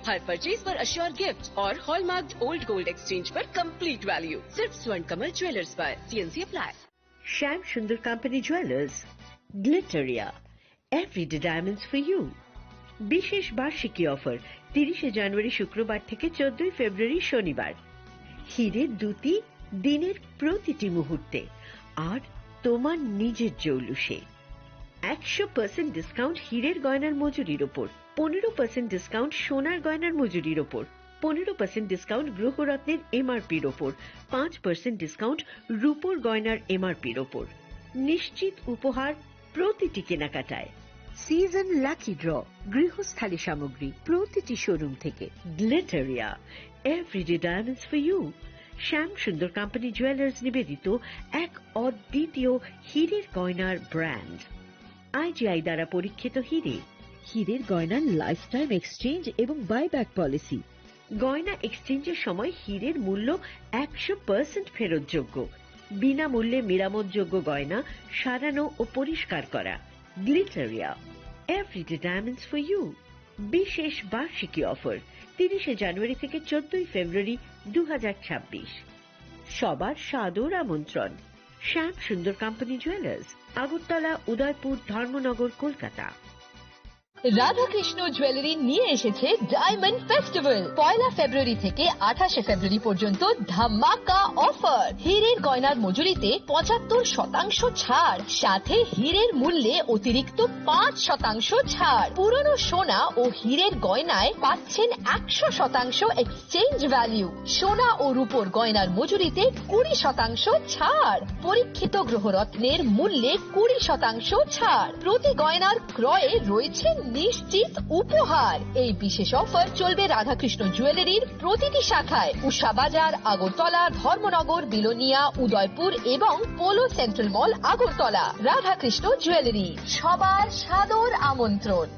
हर purchase पर assure gift और hallmarked old gold exchange पर कंप्लीट वैल्यू सिर्फ स्वर्ण कमल ज्वेलर्स पर। CNC apply. Shyam Sundar company jewellers, Glitteria, everyday diamonds for you. বিশেষ বার্ষিকী অফার 30 জানুয়ারি শুক্রবার থেকে 14 ফেব্রুয়ারি শনিবার। হীরের দুটি দিনের প্রতিটি মুহূর্তে আর তোমার নিজের জৌলুসে। 100% ডিসকাউন্ট হীরের গয়নার মজুরির ওপর, 15% ডিসকাউন্ট সোনার গয়নার মজুরির ওপর, 15% ডিসকাউন্ট গ্রহরত্নের MRPর ওপর, 5% ডিসকাউন্ট রূপোর গয়নার MRPর ওপর। নিশ্চিত উপহার প্রতিটি কেনাকাটায়। সিজন লাকি ড্র গৃহস্থালী সামগ্রী প্রতিটি শোরুম থেকে। Glitteria, everyday diamonds for you. Shyam Sundar company jewellers নিবেদিত এক অদ্বিতীয় হীরের গয়নার ব্র্যান্ড। IGI দ্বারা পরীক্ষিত হীরে। হীরের গয়নার লাইফ টাইম এক্সচেঞ্জ এবং বাইব্যাক পলিসি। গয়না এক্সচেঞ্জের সময় হীরের মূল্য 100% ফেরতযোগ্য। বিনামূল্যে মেরামতযোগ্য গয়না সারানো ও পরিষ্কার করা। Glitteria, everyday diamonds for you. বিশেষ বার্ষিকী অফার 30 জানুয়ারি থেকে 14 ফেব্রুয়ারি 2026। সবার সাদর আমন্ত্রণ। শ্যাম Sundar company jewellers, Agartala, Udaipur, Dharmanagar, Kolkata. Radhakrishna jewellery নিয়ে এসেছে ডায়মন্ড ফেস্টিভ্যাল। 1 ফেব্রুয়ারি থেকে 28 ফেব্রুয়ারি পর্যন্ত ধামাকা অফার। হীরের গয়নার মজুরিতে 75% ছাড়, সাথে হীরের মূল্যে অতিরিক্ত 5% ছাড়। পুরনো সোনা ও হীরের গয়নায় পাচ্ছেন 100% এক্সচেঞ্জ ভ্যালু। সোনা ও রূপোর গয়নার মজুরিতে 20% ছাড়। পরীক্ষিত গ্রহরত্নের মূল্যে 20% ছাড়। প্রতি গয়নার ক্রয়ে রয়েছে নিশ্চিত উপহার। এই বিশেষ অফার চলবে রাধাকৃষ্ণ জুয়েলারির প্রতিটি শাখায়, উষা বাজার, আগরতলা, ধর্মনগর, বিলোনিয়া, উদয়পুর এবং পোলো সেন্ট্রাল মল, আগরতলা। রাধাকৃষ্ণ জুয়েলারি, সবার সাদর আমন্ত্রণ।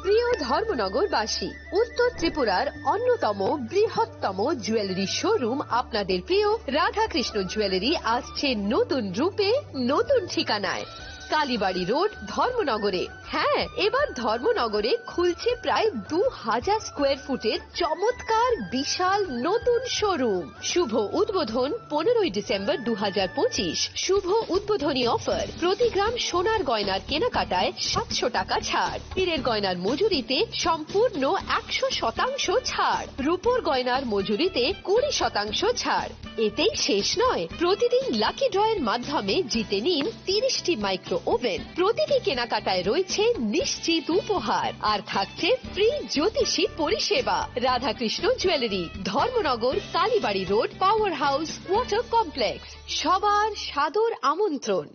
প্রিয় ধর্মনগরবাসী, উত্তর ত্রিপুরার অন্যতম বৃহত্তম জুয়েলারি শোরুম আপনাদের প্রিয় রাধাকৃষ্ণ জুয়েলারি আসছে নতুন রূপে, নতুন ঠিকানায়। কালীবাড়ি রোড, ধর্মনগরে। হ্যাঁ, এবার ধর্মনগরে খুলছে প্রায় 2000 স্কোয়ার ফুটের চমৎকার বিশাল নতুন শোরুম। শুভ উদ্বোধন 15 ডিসেম্বর 2025। শুভ উদ্বোধনী অফার, প্রতি গ্রাম সোনার গয়নার কেনাকাটায় 700 টাকা ছাড়। হীরের গয়নার মজুরিতে সম্পূর্ণ 100% ছাড়। রূপোর গয়নার মজুরিতে 20% ছাড়। এতেই শেষ নয়, প্রতিদিন লাকি ড্রয়ের মাধ্যমে জিতে নিন 30টি মাইক্রো ওভেন। প্রতিটি কেনাকাটায় রয়েছে নিশ্চিত উপহার, আর থাকছে ফ্রি জ্যোতিষী পরিষেবা। Radhakrishna jewellery, Dharmanagar, Kalibari road, power house, water complex. সবার সাদর আমন্ত্রণ।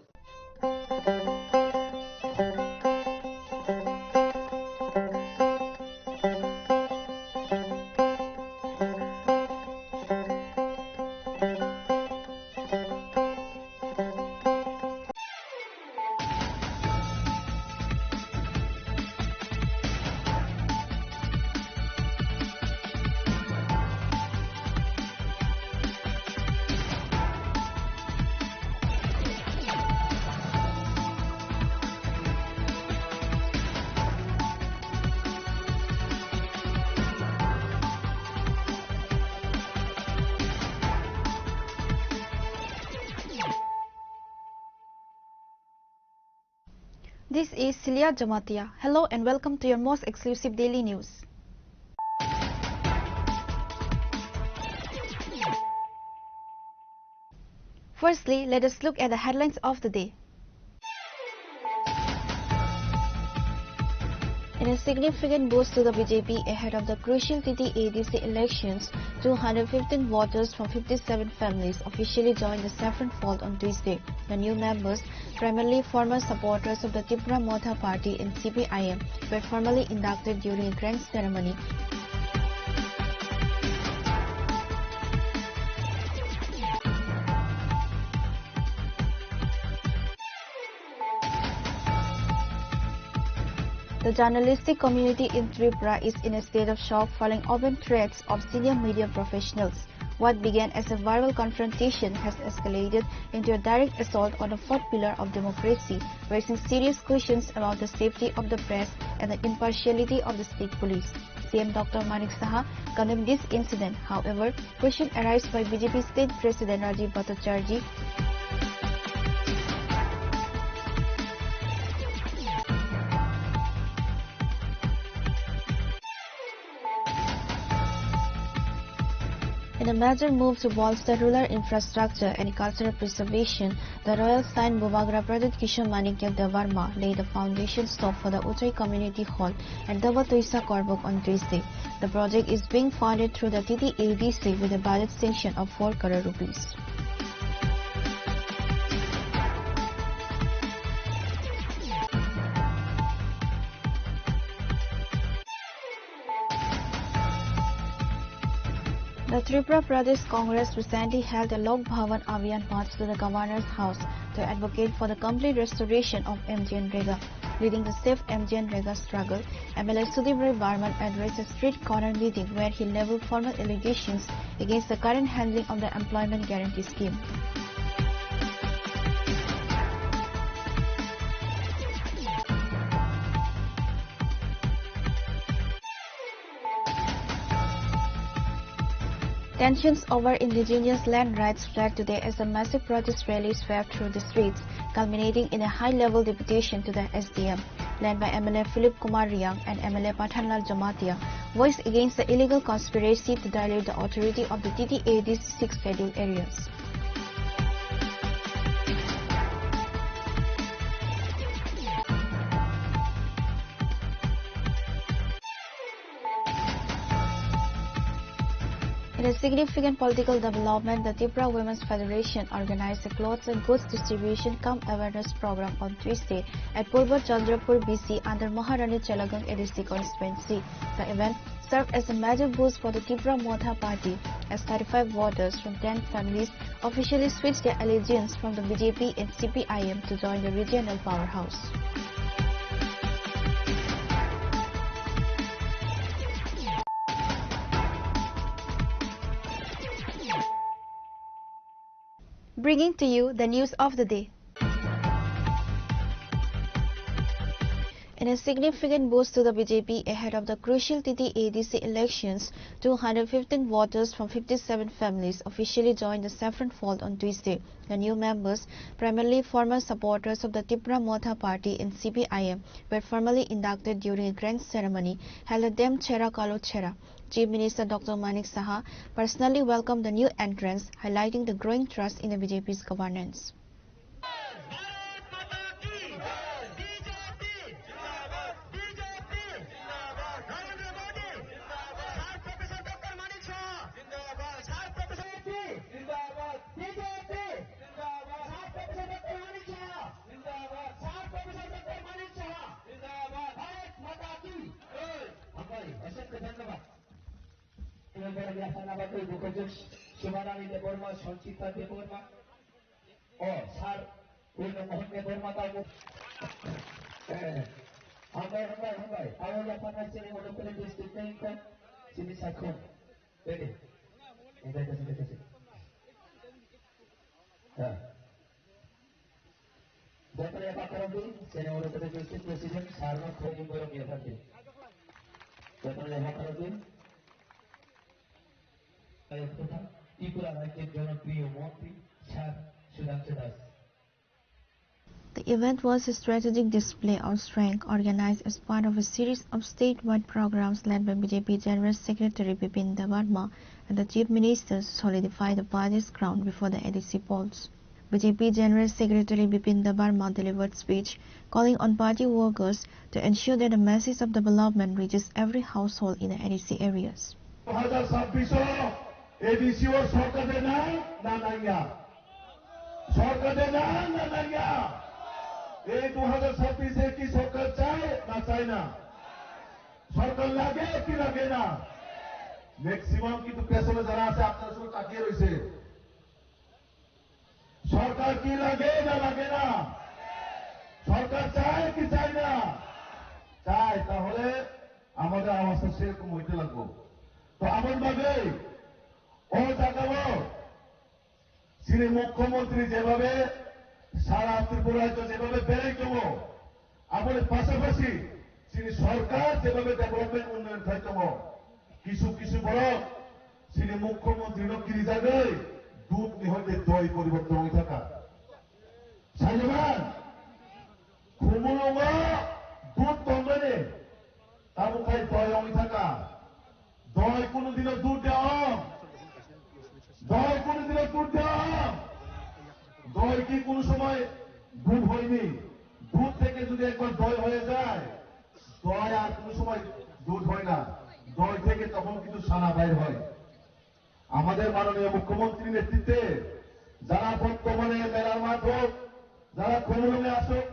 This is Celia Jamatia. Hello and welcome to your most exclusive daily news. Firstly, let us look at the headlines of the day. In a significant boost to the BJP ahead of the crucial TT-ADC elections, 215 voters from 57 families officially joined the Saffron Fold on Tuesday. The new members, primarily former supporters of the Tripura Motha Party and CPIM, were formally inducted during a grand ceremony. The journalistic community in Tripura is in a state of shock following open threats of senior media professionals. What began as a verbal confrontation has escalated into a direct assault on the fourth pillar of democracy, raising serious questions about the safety of the press and the impartiality of the state police. CM Dr. Manik Saha condemned this incident. However, questions arise by BJP State President Rajiv Bhattacharjee. In a major move to bolster rural infrastructure and cultural preservation, the Royal Saint Bovagra Pradit Kishore Manikya Devarma laid the foundation stone for the Uchai Community Hall at Davatoisa Korbuk on Tuesday. The project is being funded through the TTADC with a budget sanction of 4 crore rupees. The Tripura Pradesh Congress recently held a Lok Bhavan Abhiyan march to the Governor's house to advocate for the complete restoration of MGNREGA. Leading the Safe MGNREGA struggle, MLA Sudhir Ray Barman addressed a street corner meeting where he leveled formal allegations against the current handling of the Employment Guarantee Scheme. Tensions over indigenous land rights flared today as a massive protest rally swept through the streets, culminating in a high-level deputation to the SDM, led by MLA Philip Kumar Riang and MLA Pathanlal Jamatia, voiced against the illegal conspiracy to dilute the authority of the TTAD's 6 scheduled areas. In a significant political development, the Tripura Women's Federation organized a clothes and goods distribution cum awareness program on Tuesday at Purba Chandrapur BC under Maharani Chelagang ADC constituency. The event served as a major boost for the Tripura Motha party as 35 voters from 10 families officially switched their allegiance from the BJP and CPIM to join the regional powerhouse. Bringing to you the news of the day. In a significant boost to the BJP ahead of the crucial TTADC elections, 215 voters from 57 families officially joined the Saffron Fold on Tuesday. The new members, primarily former supporters of the Tripura Motha party and CPIM, were formally inducted during a grand ceremony held at Dem Chera Kalo Chera. Chief Minister Dr. Manik Saha personally welcomed the new entrants, highlighting the growing trust in the BJP's governance. Shivarani Deborma, Sanchita Deborma, oh, Sar, Mohan Deborma, Hangai, I will have a saying on the district name, Sini Sakon, ready, and that is it. Jataya Bakarabi, Senator of the District President, Sarna Koyimbo of Yahati. Jataya Bakarabi. The event was a strategic display of strength organized as part of a series of statewide programs led by BJP General Secretary Bipin Debarma and the Chief Minister to solidify the party's ground before the ADC polls. BJP General Secretary Bipin Debarma delivered speech calling on party workers to ensure that the message of development reaches every household in the ADC areas. ADC or Sorkadena, Nanaya. Sorkadena, Nanaya. A 2026 Sorkad Chai, Nasaina. Sorkal Lage, Kilagena. Maximum की तो पैसे में जरा से आपने उसको ताकिए रही सरकार की लगे ना सरकार चाहे कि चाहे ना चाहे তাহলে আমাদের অবস্থা সেরকম হইতে লাগবে তো আমার ভাবে ও জাগাবো যিনি মুখ্যমন্ত্রী যেভাবে সারা ত্রিপুরা রাজ্য যেভাবে বেড়াইত আমাদের পাশাপাশি যিনি সরকার যেভাবে ডেভেলপমেন্ট উন্নয়ন খাইতম কিছু কিছু বড় যিনি মুখ্যমন্ত্রী নকিরি জায়গায় দুধ নিহতে দই পরিবর্তন হয়ে থাকা সাইমান খুমুলুঙা দুধ কমবে তাবো খাই দই হয়ে থাকা দই কোনোদিনও দুধ দেওয়া দই কোনোদিনও দুধ দেওয়া দই কি কোনো সময় দুধ হয়নি দুধ থেকে যদি একবার দই হয়ে যায় দই আর কোনো সময় দুধ হয় না দই থেকে তখন কিন্তু সানা বাইর হয় আমাদের মাননীয় মুখ্যমন্ত্রীর নেতৃত্বে যারা বর্তমানে মেলার মাঠ হোক যারা খুমুলুঙে আসুক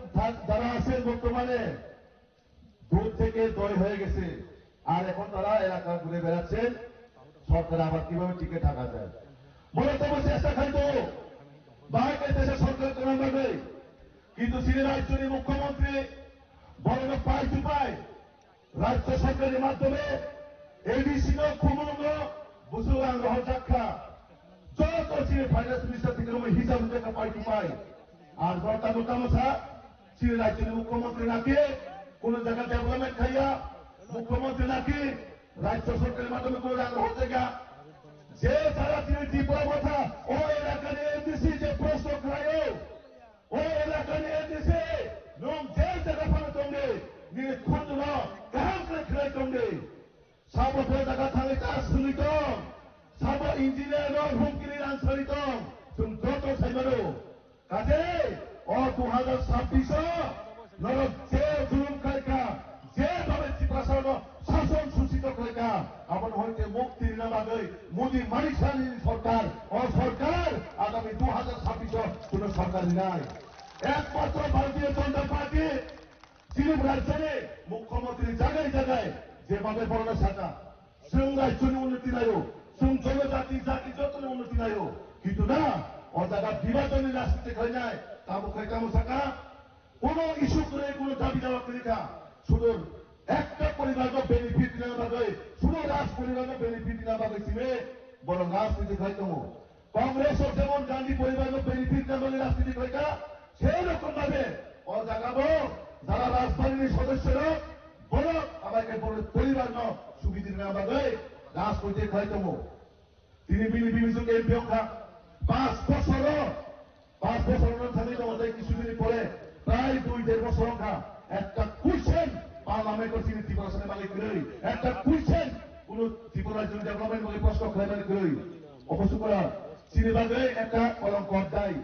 যারা আছেন বর্তমানে দুধ থেকে দই হয়ে গেছে আর এখন তারা এলাকা ঘুরে বেড়াচ্ছেন সরকার আবার কিভাবে টিকে থাকা যায় মূলত চেষ্টা খাইতো বাইরের দেশে সরকার করা যাবে কিন্তু তিনি রাজ্যের মুখ্যমন্ত্রী বড় পায় টু পায় রাজ্য সরকারের মাধ্যমে এডিসি খুমুলুঙ বুঝুগান রহজাক্ষা যত তিনি ফাইন্যান্স মিনিস্টার থেকে হিসাব টাকা পাই টু পায় আর দরকার মোটামোটা তিনি রাজ্যের মুখ্যমন্ত্রী নাকি কোন জায়গায় ডেভেলপমেন্ট খাইয়া মুখ্যমন্ত্রী নাকি রাজ্য সরকারের মাধ্যমে কোন জায়গা হচ্ছে গা যে যারা তিনি ত্রিপুরা কথা ও এলাকার এডিসি যে প্রশ্ন খায় ও এলাকার এডিসি নুম যে জায়গা ফানে তোমরে নিয়ে খুঁজ ন কাহাম করে খেলাই তোমরে সাবো জায়গা থালে কাজ শুনিত সাবো ইঞ্জিনিয়ার হুমকির আনসারিত তুমি যত সাইবারো কাজে ও 2026 নরক যে জুলুম খাইকা যেভাবে ত্রিপুরা শাসন সূচিত খাইকা আমার হইতে মুক্তির নামাগে মোদী মানিসানি সরকার ও সরকার আগামী 2026 কোন সরকার নাই একমাত্র ভারতীয় জনতা পার্টি যিনি রাজ্যে মুখ্যমন্ত্রী জায়গায় জায়গায় যেভাবে বড় শাখা जों रायजोनि उन्नति नायो जों जनजाति जाति जतनि उन्नति नायो কিন্তু না ও জায়গা বিভাজনের রাজনীতি খাইনায় তাবো খাইকামো থাকা কোন ইস্যু করে কোন দাবি দাওয়া করে না শুধু একটা পরিবারকে বেনিফিট না বাগে শুধু রাজ পরিবারকে বেনিফিট না বাগে ছিনে বড় রাজনীতি খাইকামো কংগ্রেস ও যেমন গান্ধী পরিবারকে বেনিফিট না বলে রাজনীতি খাইকা সেই রকম ভাবে ও জায়গাবো যারা রাজবাড়ির সদস্যরা বড় আমাকে বড় পরিবার ন সুবিধা না বাগে রাজনীতি খাইকামো তিনি বিনিবিজুকে এমপি অংখা 5 বছর থাকি তোমাদের কিছুদিন পরে প্রায় 2-1.5 বছর অংখা একটা কুইশন পার্লামেন্টের তিনি ত্রিপুরা মালিক করে একটা কুইশন কোন ত্রিপুরা রাজ্য ডেভেলপমেন্ট বলে প্রশ্ন খাইবানি করে অবশ্য করা চিনি বাগে একটা কলঙ্ক অধ্যায়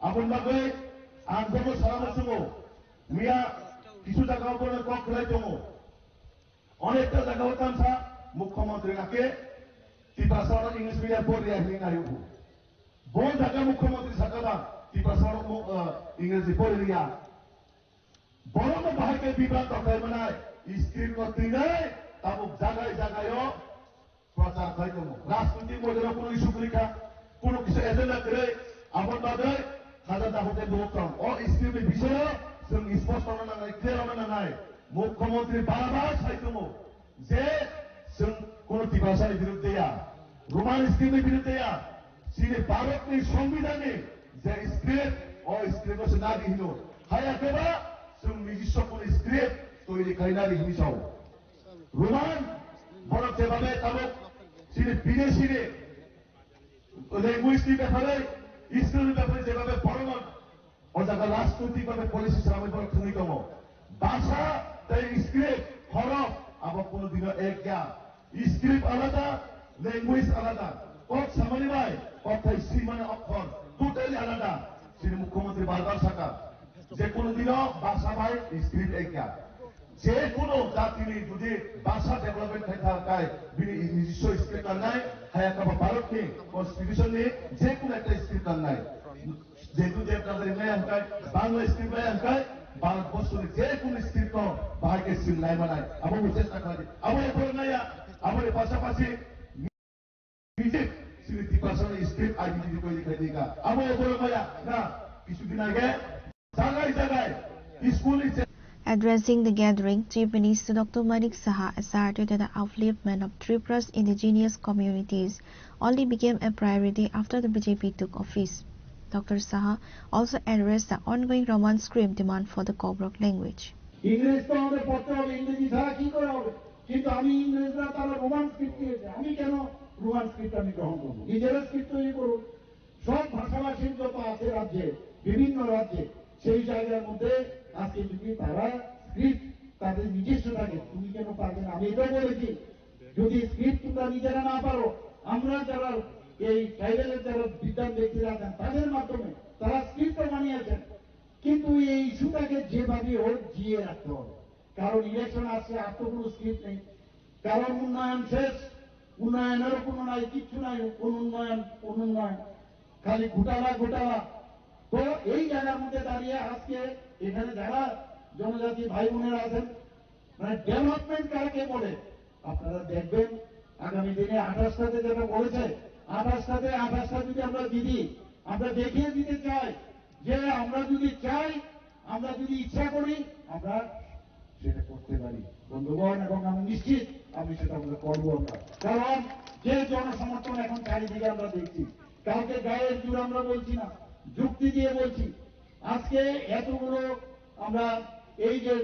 আপন বাগে আন্দোলন সারানোর সময় মিয়া কিছু জায়গা উপরে কক খেলাই তমো অনেকটা জায়গা হতাম সা মুখ্যমন্ত্রী নাকে ত্রিপুরা ইংলিশ মিডিয়াম পড়ে আসলে নাই বন জায়গা মুখ্যমন্ত্রী সাকাবা ত্রিপুরা ইংরেজি পড়ে দিয়া বড় বাহাকে বিভ্রান্ত খাই মানায় স্ত্রীর করতে নাই তাবুক জায়গায় জায়গায় প্রচার খাই তমো রাজনৈতিক মধ্যে কোনো ইস্যু পরীক্ষা কোনো কিছু এজেন্ডা করে আপন বাদে হাজার দাহতে বহুতম ও স্ত্রীর বিষয়ে जों স্পষ্ট না নাই ক্লিয়ার না নাই মুখ্যমন্ত্রী বারবার চাইতমো যে जों কোন ত্রিপুরার বিরুদ্ধে রোমান স্ক্রিপ্টের বিরুদ্ধে যিনি ভারতের সংবিধানে যে স্ক্রিপ্ট ও স্ক্রিপ্ট না দিল হায়াকেবা जों নিজস্ব কোন স্ক্রিপ্ট তৈরি খাইনারি হিসাব রোমান বড় যেভাবে তাবক যিনি বিদেশি ল্যাঙ্গুয়েজটির ব্যাপারে স্কুলের ব্যাপারে যেভাবে পড়ানো ও জায়গা রাজনৈতিকভাবে পলিসি সামনে বড় ক্ষণিতম ভাষা তাই স্ক্রিপ্ট হরফ আবার কোনদিনও এক জ্ঞান স্ক্রিপ্ট আলাদা ল্যাঙ্গুয়েজ আলাদা কত সামানি ভাই কথাই সি মানে অক্ষর টোটালি আলাদা তিনি মুখ্যমন্ত্রী বারবার থাকা যে কোনদিনও ভাষা ভাই স্ক্রিপ্ট এক জ্ঞান যে কোনো জাতিনি যদি ভাষা ডেভেলপমেন্ট থাকায় নিজস্ব স্ক্রিপ্ট নাই হায়াকাবা ভারতনি কনস্টিটিউশনে যে কোনো একটা স্ক্রিপ্ট নাই যেহেতু যে আপনাদের নাই আনকায় বাংলা স্ক্রিপ্ট নাই আনকায় ভারতবর্ষের যে কোনো স্ক্রিপ্ট ভাইকে স্ক্রিপ্ট নাই বানায় আমার চেষ্টা করা আমার এরপরে নাই আমার পাশাপাশি স্ক্রিপ্ট আইডেন্টিটি করে লিখে দিগা আমার এরপরে মায়া না কিছুদিন আগে জায়গায় জায়গায় school Addressing the gathering, Chief Minister Dr. Manik Saha asserted that the upliftment of Tripura's indigenous communities only became a priority after the BJP took office. Dr. Saha also addressed the ongoing Roman script demand for the Kobrok language. ইংরেজ তো আমাদের পড়তে হবে, ইংরেজি ছাড়া কি করে হবে? কিন্তু আমি ইংরেজরা তারা রোমান স্ক্রিপ্ট দিয়েছে, আমি কেন রোমান স্ক্রিপ্ট আমি গ্রহণ করবো? নিজেরা স্ক্রিপ্ট তৈরি করুন। সব ভাষাভাষীর যত আছে রাজ্যে, বিভিন্ন রাজ্যে, সেই জায়গার মধ্যে আজকে যদি তারা স্ক্রিপ্ট তাদের নিজস্ব থাকে, তুমি কেন পারবে না? আমি এটাও বলেছি, যদি স্ক্রিপ্ট তোমরা নিজেরা না পারো, আমরা যারা এই ট্রাইবেলের যারা বিদ্যান ব্যক্তিরা আছেন তাদের মাধ্যমে তারা স্ক্রিপ্ট বানিয়েছেন, কিন্তু এই ইস্যুটাকে যেভাবে হোক জিয়ে রাখতে হবে। কারণ ইলেকশন আসছে, আর তো কোনো স্ক্রিপ্ট নেই, কারণ উন্নয়ন শেষ, উন্নয়নেরও কোনো নাই, কিচ্ছু নাই, অনুন্নয়ন খালি ঘোটালা। তো এই জায়গার মধ্যে দাঁড়িয়ে আজকে এখানে যারা জনজাতি ভাই বোনেরা আছেন, মানে ডেভেলপমেন্ট কাকে বলে আপনারা দেখবেন আগামী দিনে 28টাতে যেটা বলেছে, 28টা যদি আমরা দিদি আমরা দেখিয়ে দিতে চাই যে আমরা যদি চাই, আমরা যদি ইচ্ছা করি, আমরা সেটা করতে পারি বন্ধুগণ, এবং আমি নিশ্চিত আমি সেটা আমরা করবো। আমরা কারণ যে জনসমর্থন এখন চারিদিকে আমরা দেখছি, কাউকে গায়ের জোর আমরা বলছি না, যুক্তি দিয়ে বলছি। আজকে এতগুলো আমরা এই যে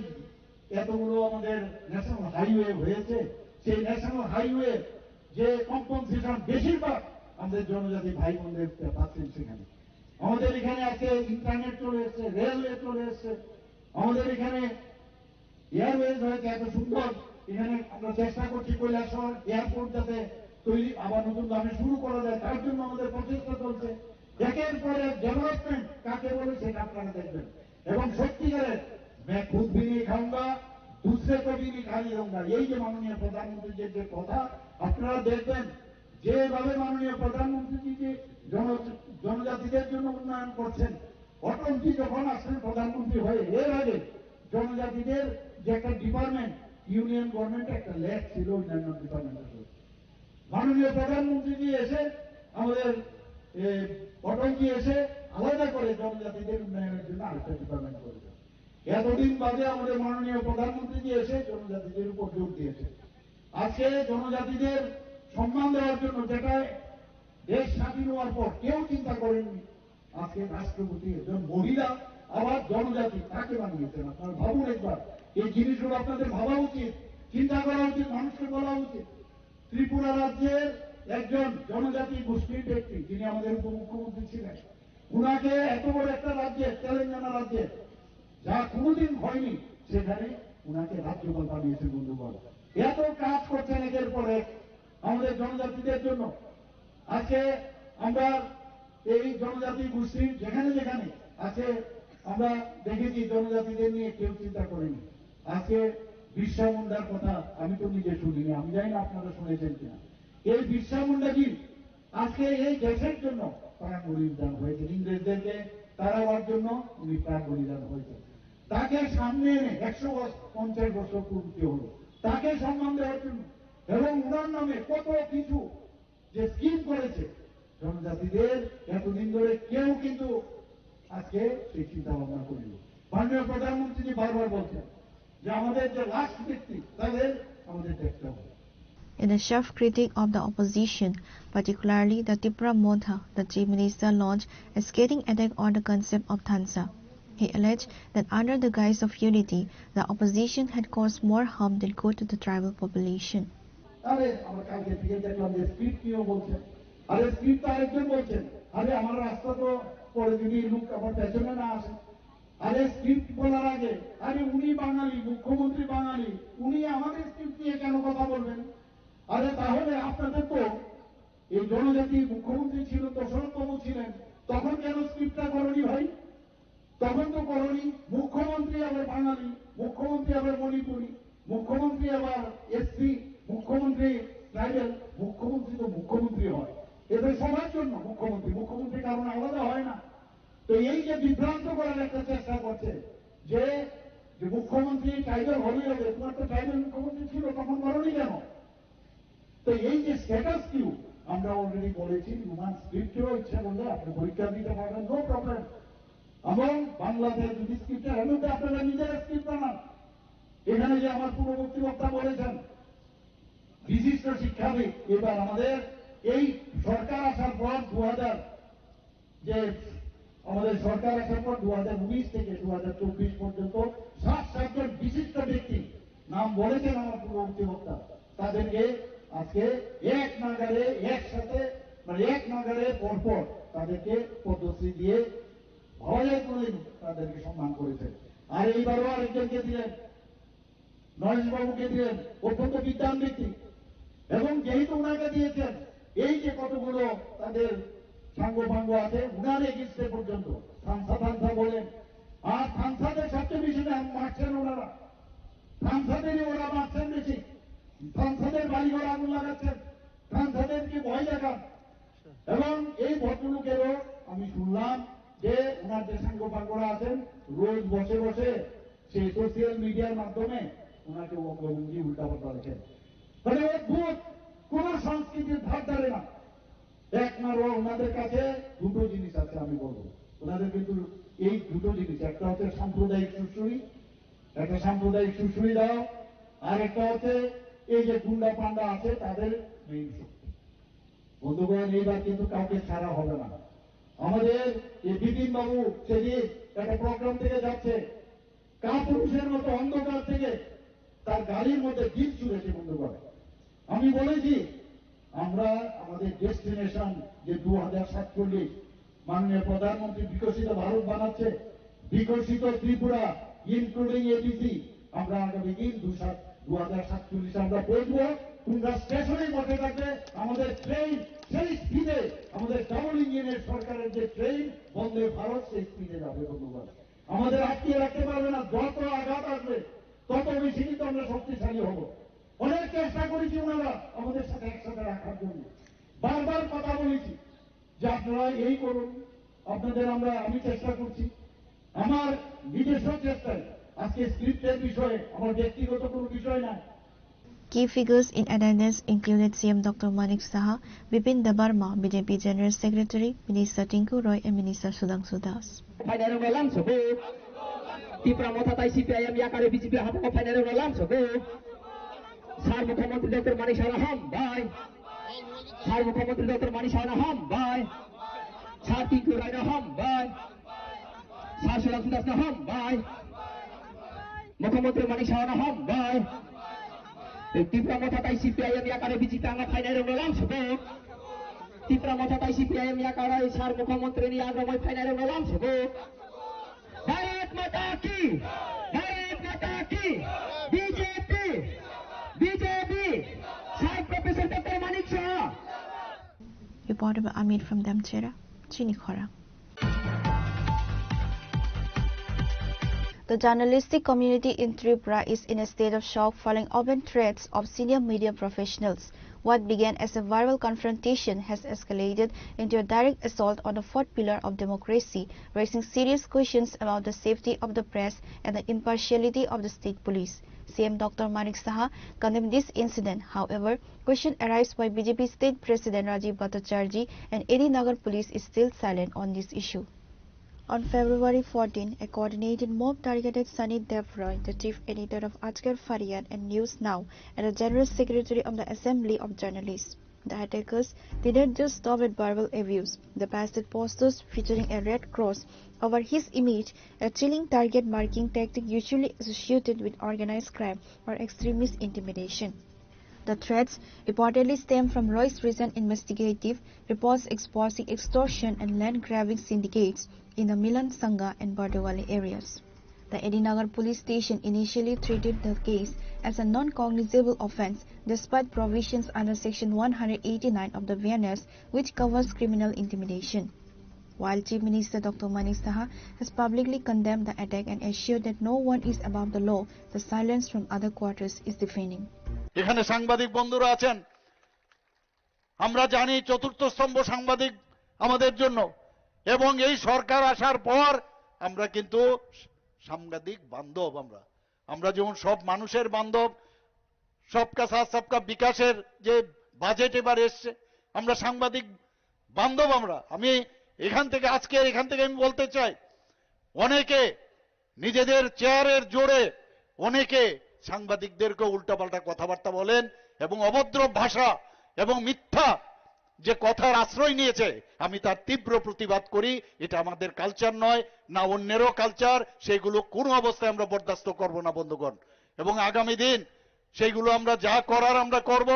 এতগুলো আমাদের ন্যাশনাল হাইওয়ে হয়েছে, সেই ন্যাশনাল হাইওয়ে যে কম্পনসেশন বেশিরভাগ আমাদের জনজাতি ভাই বোনদের পাচ্ছেন সেখানে। আমাদের এখানে আজকে ইন্টারনেট চলে এসছে, রেলওয়ে চলে এসছে, আমাদের এখানে এয়ারওয়েজ হয়েছে এত সুন্দর। এখানে আমরা চেষ্টা করছি কৈলাসহর এয়ারপোর্ট যাতে তৈরি আবার নতুন ভাবে শুরু করা যায়, তার জন্য আমাদের প্রচেষ্টা চলছে। একের পরে ডেভেলপমেন্ট কাকে বলে সেটা আপনারা দেখবেন, এবং সত্যিকারের मैं खुद भी नहीं खाऊंगा, दूसरे को भी नहीं खाने दूंगा, এই যে মাননীয় প্রধানমন্ত্রীর যে কথা আপনারা দেখবেন, যেভাবে মাননীয় প্রধানমন্ত্রী যে জনজাতিদের জন্য উন্নয়ন করছেন। অটলজি যখন আসেন প্রধানমন্ত্রী হয়ে, এর আগে জনজাতিদের যে একটা ডিপার্টমেন্ট ইউনিয়ন গভর্নমেন্ট একটা ল্যাব ছিল অন্যান্য ডিপার্টমেন্টের, মাননীয় প্রধানমন্ত্রী এসে আমাদের অটলজি এসে আলাদা করে জনজাতিদের উন্নয়নের জন্য আরেকটা ডিপার্টমেন্ট করেছে। এতদিন বাদে আমাদের মাননীয় প্রধানমন্ত্রী এসে জনজাতিদের উপর জোর দিয়েছে। আজকে জনজাতিদের সম্মান দেওয়ার জন্য, যেটা দেশ স্বাধীন হওয়ার পর কেউ চিন্তা করেননি, আজকে রাষ্ট্রপতি একজন মহিলা আবার জনজাতি তাকে বানিয়েছেন। আপনারা ভাবুন একবার, এই জিনিসগুলো আপনাদের ভাবা উচিত, চিন্তা করা উচিত, মানুষকে বলা উচিত। ত্রিপুরা রাজ্যের একজন জনজাতি গোষ্ঠীর ব্যক্তি যিনি আমাদের উপমুখ্যমন্ত্রী ছিলেন, উনাকে এত বড় একটা রাজ্যে, তেলেঙ্গানা রাজ্যে যা কোনোদিন হয়নি, সেখানে উনাকে রাজ্যপাল বানিয়েছেন। বন্ধুগণ, এত কাজ করছেন একের পরে আমাদের জনজাতিদের জন্য। আজকে আমরা এই জনজাতি গোষ্ঠীর যেখানে যেখানে আছে আমরা দেখেছি জনজাতিদের নিয়ে কেউ চিন্তা করেনি। আজকে বিরসা মুন্ডার কথা আমি তো নিজে শুনিনি, আমি জানি না আপনারা শুনেছেন কিনা। এই বিরসা মুন্ডাজি আজকে এই দেশের জন্য প্রাণ বলিদান হয়েছে, ইংরেজদেরকে তাড়াবার জন্য উনি প্রাণ বলিদান হয়েছে। তাকে সামনে এনে 150 বছর পূর্তি হলো, তাকে সম্মান দেওয়ার জন্য, এবং উনার নামে কত কিছু যে স্কিম করেছে জনজাতিদের, এতদিন ধরে কেউ কিন্তু আজকে সেই চিন্তা ভাবনা করিল। মাননীয় প্রধানমন্ত্রী বারবার বলছেন যে আমাদের যে লাস্ট ব্যক্তি তাদের আমাদের দেখতে হবে। In a sharp critic of the opposition, particularly the Tripura Modha, the Chief Minister launched a scathing attack on the concept of Tansa. He alleged that under the guise of unity, the opposition had caused more harm than good to the tribal population. আরে আমরা কালকে থেকে দেখলাম যে script নিয়েও বলছেন, আরে script আরেকজন বলছেন, আরে আমার রাস্তা তো পরে যদি লোক আমার পেছনে না আসে, আরে স্ক্রিপ্ট বলার আগে আরে উনি বাঙালি, মুখ্যমন্ত্রী বাঙালি, উনি আমাদের স্ক্রিপ্ট নিয়ে কেন কথা বলবেন? আরে তাহলে আপনাদের তো এই জনজাতি মুখ্যমন্ত্রী ছিল, দশরথবাবু ছিলেন, তখন কেন স্ক্রিপ্টটা করনি ভাই? তখন তো করনি। মুখ্যমন্ত্রী আবার বাঙালি, মুখ্যমন্ত্রী আবার মণিপুরি, মুখ্যমন্ত্রী আবার এসসি, মুখ্যমন্ত্রী ট্রাইবেল, মুখ্যমন্ত্রী তো মুখ্যমন্ত্রী হয়, এদের সবার জন্য মুখ্যমন্ত্রী কারণ আলাদা হয় না। তো এই যে বিভ্রান্ত করার একটা চেষ্টা করছে যে মুখ্যমন্ত্রী ট্রাইবেল হলেই হবে, তোমার তো ট্রাইবেল মুখ্যমন্ত্রী ছিল, তখন করনি কেন? তো এই যে স্ট্যাটাস কিউ আমরা অলরেডি বলেছি, রোমান স্ক্রিপ্টেও ইচ্ছা করলে আপনি পরীক্ষা দিতে পারবেন, নো প্রবলেম। এবং বাংলাদেশ যদি স্ক্রিপ্টের মধ্যে আপনারা নিজেরা স্ক্রিপ্ট বানান, এখানে যে আমার পূর্ববর্তী বক্তা বলেছেন বিশিষ্ট শিক্ষাবিদ, এবার আমাদের এই সরকার আসার পর 2000 যে আমাদের সরকার আসার পর 2019 থেকে 2024 পর্যন্ত 7 জন বিশিষ্ট ব্যক্তি নাম বলেছেন আমার পূর্ববর্তী বক্তা, তাদেরকে আজকে এক নাগারে একসাথে মানে এক নাগারে পরপর তাদেরকে পদ্মশ্রী দিয়ে ভাবা যায় কোনদিন তাদেরকে সম্মান করেছেন। আর এইবারও আরেকজনকে দিলেন, নরেশবাবুকে দিলেন, অত্যন্ত বিদ্বান ব্যক্তি। এবং যেহেতু ওনাকে দিয়েছেন, এই যে কতগুলো তাদের সাঙ্গ আছে উনার এগেন্স্টে পর্যন্ত থানসা বলেন, আর থানসাদের সবচেয়ে বেশি মারছেন ওনারা, থানসাদেরই ওরা মারছেন বেশি, থানসাদের বাড়িঘর আগুন লাগাচ্ছেন, থানসাদেরকে ভয় দেখান। এবং এই ভদ্রলোকেরও আমি শুনলাম যে ওনার যে সাঙ্গপাঙ্গরা আছেন রোজ বসে বসে সেই সোশ্যাল মিডিয়ার মাধ্যমে ওনাকে অঙ্গভঙ্গি উল্টাপাল্টা রেখেন। মানে অদ্ভুত কোন সংস্কৃতির ধার ধারে না। একমাত্র ওনাদের কাছে দুটো জিনিস আছে আমি বলবো, ওনাদের কিন্তু এই দুটো জিনিস, একটা হচ্ছে সাম্প্রদায়িক সুশ্রী, একটা সাম্প্রদায়িক সুশ্রী দাও, আর একটা হচ্ছে এই যে গুন্ডা পান্ডা আছে তাদের মেইন শক্তি। বন্ধুগণ, এইবার কিন্তু কাউকে ছাড়া হবে না। আমাদের এই বিপিন বাবু সেদিন একটা প্রোগ্রাম থেকে যাচ্ছে, কাপুরুষের মতো অন্ধকার থেকে তার গাড়ির মধ্যে ডিপ ছুড়েছে। বন্ধুগণ, আমি বলেছি আমরা আমাদের ডেস্টিনেশন যে 2047 মাননীয় প্রধানমন্ত্রী বিকশিত ভারত বানাচ্ছে, বিকশিত ত্রিপুরা ইনক্লুডিং এডিসি, আমরা আগামী দিন 2047 আমরা পৌঁছবো। তোমরা স্টেশনে বসে থাকবে, আমাদের ট্রেন সেই স্পিডে, আমাদের ডাবল ইঞ্জিনের সরকারের যে ট্রেন বন্দে ভারত সেই স্পিডে যাবে। বন্ধুগণ, আমাদের আটকে রাখতে পারবে না। যত আঘাত আসবে তত বেশি কিন্তু আমরা শক্তিশালী হব। অনেক চেষ্টা করেছি ওনারা আমাদের সাথে একসাথে রাখার জন্য, বারবার কথা বলেছি যে আপনারা এই করুন, আপনাদের আমি চেষ্টা করছি আমার নিজস্ব চেষ্টায়। আজকে স্ক্রিপ্টের বিষয়ে আমার ব্যক্তিগত কোনো বিষয় না। Key figures in attendance included CM Dr. Manik Saha, Bipin Debarma, BJP General Secretary, Minister Tinku Roy, and Minister Sudhanshu Das. Sir মুখ্যমন্ত্রী ডক্টর মানিক সাহা হাম ভাই, স্যার মুখ্যমন্ত্রী ডক্টর মানিক সাহা হাম ভাই, স্যার টিঙ্কু রায় হাম ভাই, স্যার সুধাংশু দাস হাম ভাই, মুখ্যমন্ত্রী মানিক সাহা হাম ভাই। ত্রিপুরা মথাতাই সিপিআইএম ইয়াকারে বিজিতে আঙ্গা ফাইনাল রংলাম সবে, ত্রিপুরা মথাতাই সিপিআইএম ইয়াকারে স্যার মুখ্যমন্ত্রী নি আগ্রময় ফাইনাল রংলাম সবে। ভারত মাতা কি, ভারত মাতা কি, BJP, BJP, sir professor doctor Manik Saha. Reported by Amir from Damchera, Chinikhora. The journalistic community in Tripura is in a state of shock following open threats of senior media professionals. What began as a verbal confrontation has escalated into a direct assault on the fourth pillar of democracy, raising serious questions about the safety of the press and the impartiality of the state police. CM Dr. Manik Saha condemned this incident. However, question arise why BJP State President Rajiv Bhattacharjee and AD Nagar Police is still silent on this issue. On February 14, a coordinated mob targeted Sunny Dev Roy, the chief editor of Ajgar Faryad and News Now, and the general secretary of the Assembly of Journalists. The attackers didn't just stop at verbal abuse. They pasted posters featuring a red cross over his image, a chilling target marking tactic usually associated with organized crime or extremist intimidation. The threats reportedly stem from Roy's recent investigative reports exposing extortion and land-grabbing syndicates in the Milan Sangha and Bardawali areas. The Edinagar police station initially treated the case as a non-cognizable offence despite provisions under Section 189 of the VNS, which covers criminal intimidation. While Chief Minister Dr. Manik Saha has publicly condemned the attack and assured that no one is above the law, the silence from other quarters is deafening. এখানে সাংবাদিক বন্ধুরা আছেন, আমরা জানি চতুর্থ স্তম্ভ সাংবাদিক আমাদের জন্য, এবং এই সরকার আসার পর আমরা কিন্তু সাংবাদিক বান্ধব। আমরা যেমন সব মানুষের বান্ধব, সবকা সাথ সবকা বিকাশের যে বাজেট এবার এসছে, আমরা সাংবাদিক বান্ধব। আমি এখান থেকে আমি বলতে চাই, অনেকে নিজেদের চেয়ারের জোরে অনেকে সাংবাদিকদেরকে উল্টাপাল্টা কথাবার্তা বলেন এবং অভদ্র ভাষা এবং মিথ্যা যে কথার আশ্রয় নিয়েছে, আমি তার তীব্র প্রতিবাদ করি। এটা আমাদের কালচার নয়, না অন্যেরও কালচার। সেইগুলো কোনো অবস্থায় আমরা বরদাস্ত করব না বন্ধুগণ। এবং আগামী দিন সেইগুলো আমরা যা করার আমরা করব।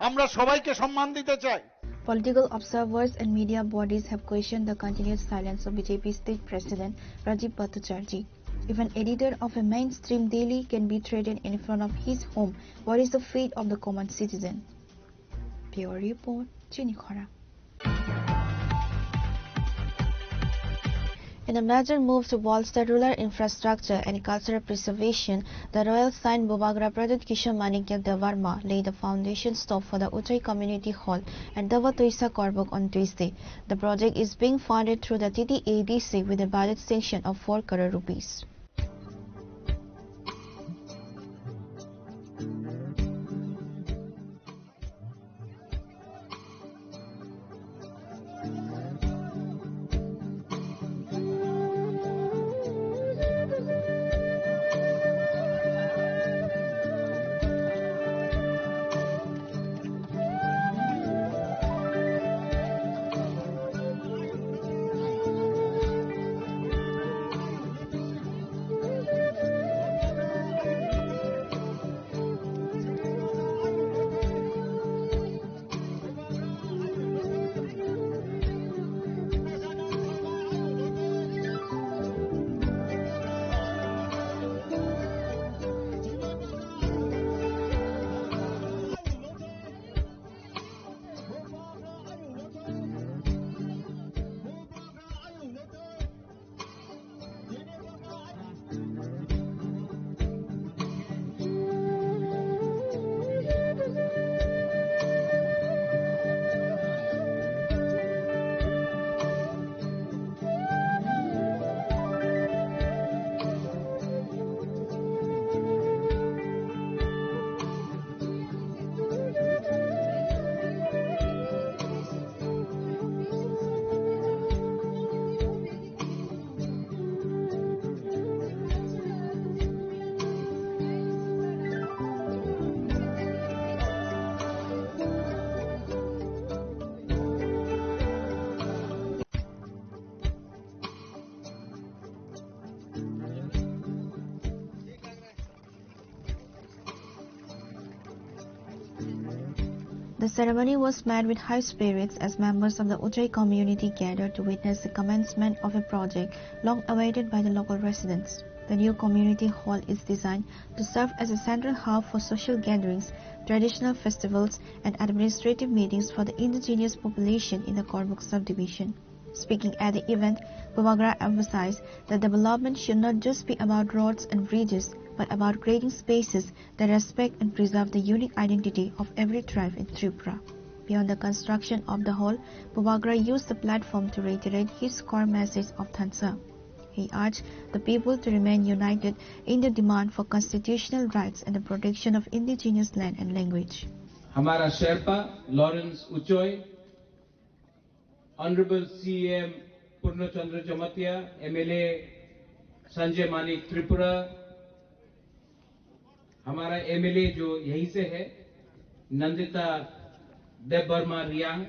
আমরা সবাইকে সম্মান দিতে চাই। Political observers and media bodies have questioned the continued silence of BJP State President Rajiv Bhattacharjee. If an editor of a mainstream daily can be threatened in front of his home, what is the fate of the common citizen? Pure report, Chini Khora. In a major move to bolster rural infrastructure and cultural preservation, the Royal Saint Bobagra Pradit Kishore Manikya Devarma laid the foundation stone for the Uchai Community Hall at Dava Toisa Korbuk on Tuesday. The project is being funded through the TTADC with a budget sanction of 4 crore rupees. The ceremony was met with high spirits as members of the Uchai community gathered to witness the commencement of a project long awaited by the local residents. The new community hall is designed to serve as a central hub for social gatherings, traditional festivals, and administrative meetings for the indigenous population in the Korbuk subdivision. Speaking at the event, Bobagra emphasized that development should not just be about roads and bridges, but about creating spaces that respect and preserve the unique identity of every tribe in Tripura. Beyond the construction of the hall, Bobagra used the platform to reiterate his core message of Thansa. He urged the people to remain united in their demand for constitutional rights and the protection of indigenous land and language. हमारा Sherpa Lawrence Uchoi, Honorable CM Purnachandra Jamatia, MLA Sanjay Manik Tripura, हमारा MLA जो यहीं से है नंदिता देबबर्मा रियांग,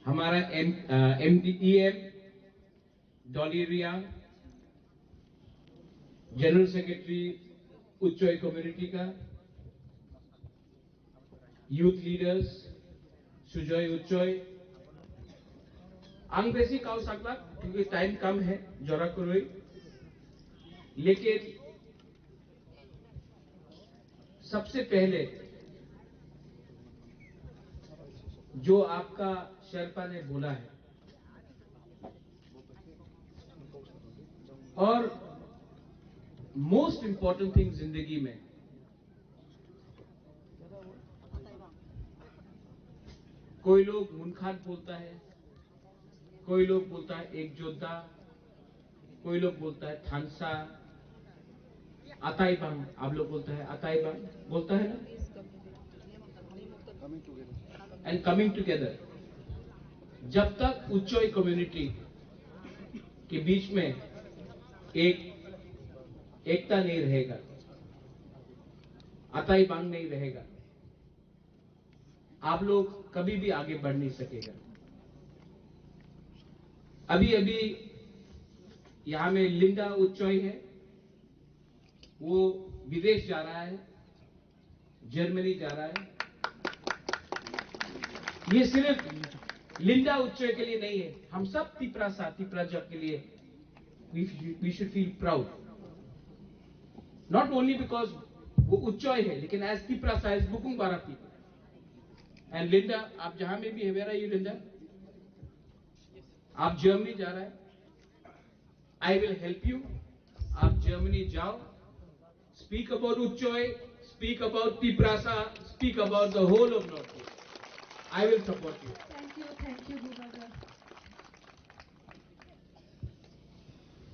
हमारा MDEM Dolly Reang, general secretary Uchoi community का, youth leaders Sujay Uchoi, आंग बेसी काउ सकला क्योंकि टाइम कम है जोरा करोई, लेकिन सबसे पहले जो आपका शेरपा ने बोला है और मोस्ट इंपॉर्टेंट थिंग जिंदगी में कोई लोग मुनखान बोलता है, कोई लोग बोलता है एक योद्धा, कोई लोग बोलता है थानसा, अताईबांग, आप लोग बोलता है अताईबांग, बोलता है ना, एंड कमिंग टुगेदर। जब तक उच्चोय कम्युनिटी के बीच में एक एकता नहीं रहेगा, अताई बांग नहीं रहेगा, आप लोग कभी भी आगे बढ़ नहीं सकेगा। अभी अभी यहां में लिंडा उच्चॉय है, वो विदेश जा रहा है, जर्मनी जा रहा है। ये सिर्फ लिंडा उच्चॉय के लिए नहीं है, हम सब तिपरा जब के लिए we should feel proud, not only because वो उच्चॉय है, लेकिन एज तिपरा सा एज बुकुंग बारा पीपल। एंड लिंडा, आप जहां में भी है, वेयर आर यू लिंडा? आप जर्मनी जा रहा है, आई विल हेल्प यू। आप जर्मनी जाओ, speak about Uchoi, speak about Tiprasa, speak about the whole of north east. I will support you. Thank you Bhupaga.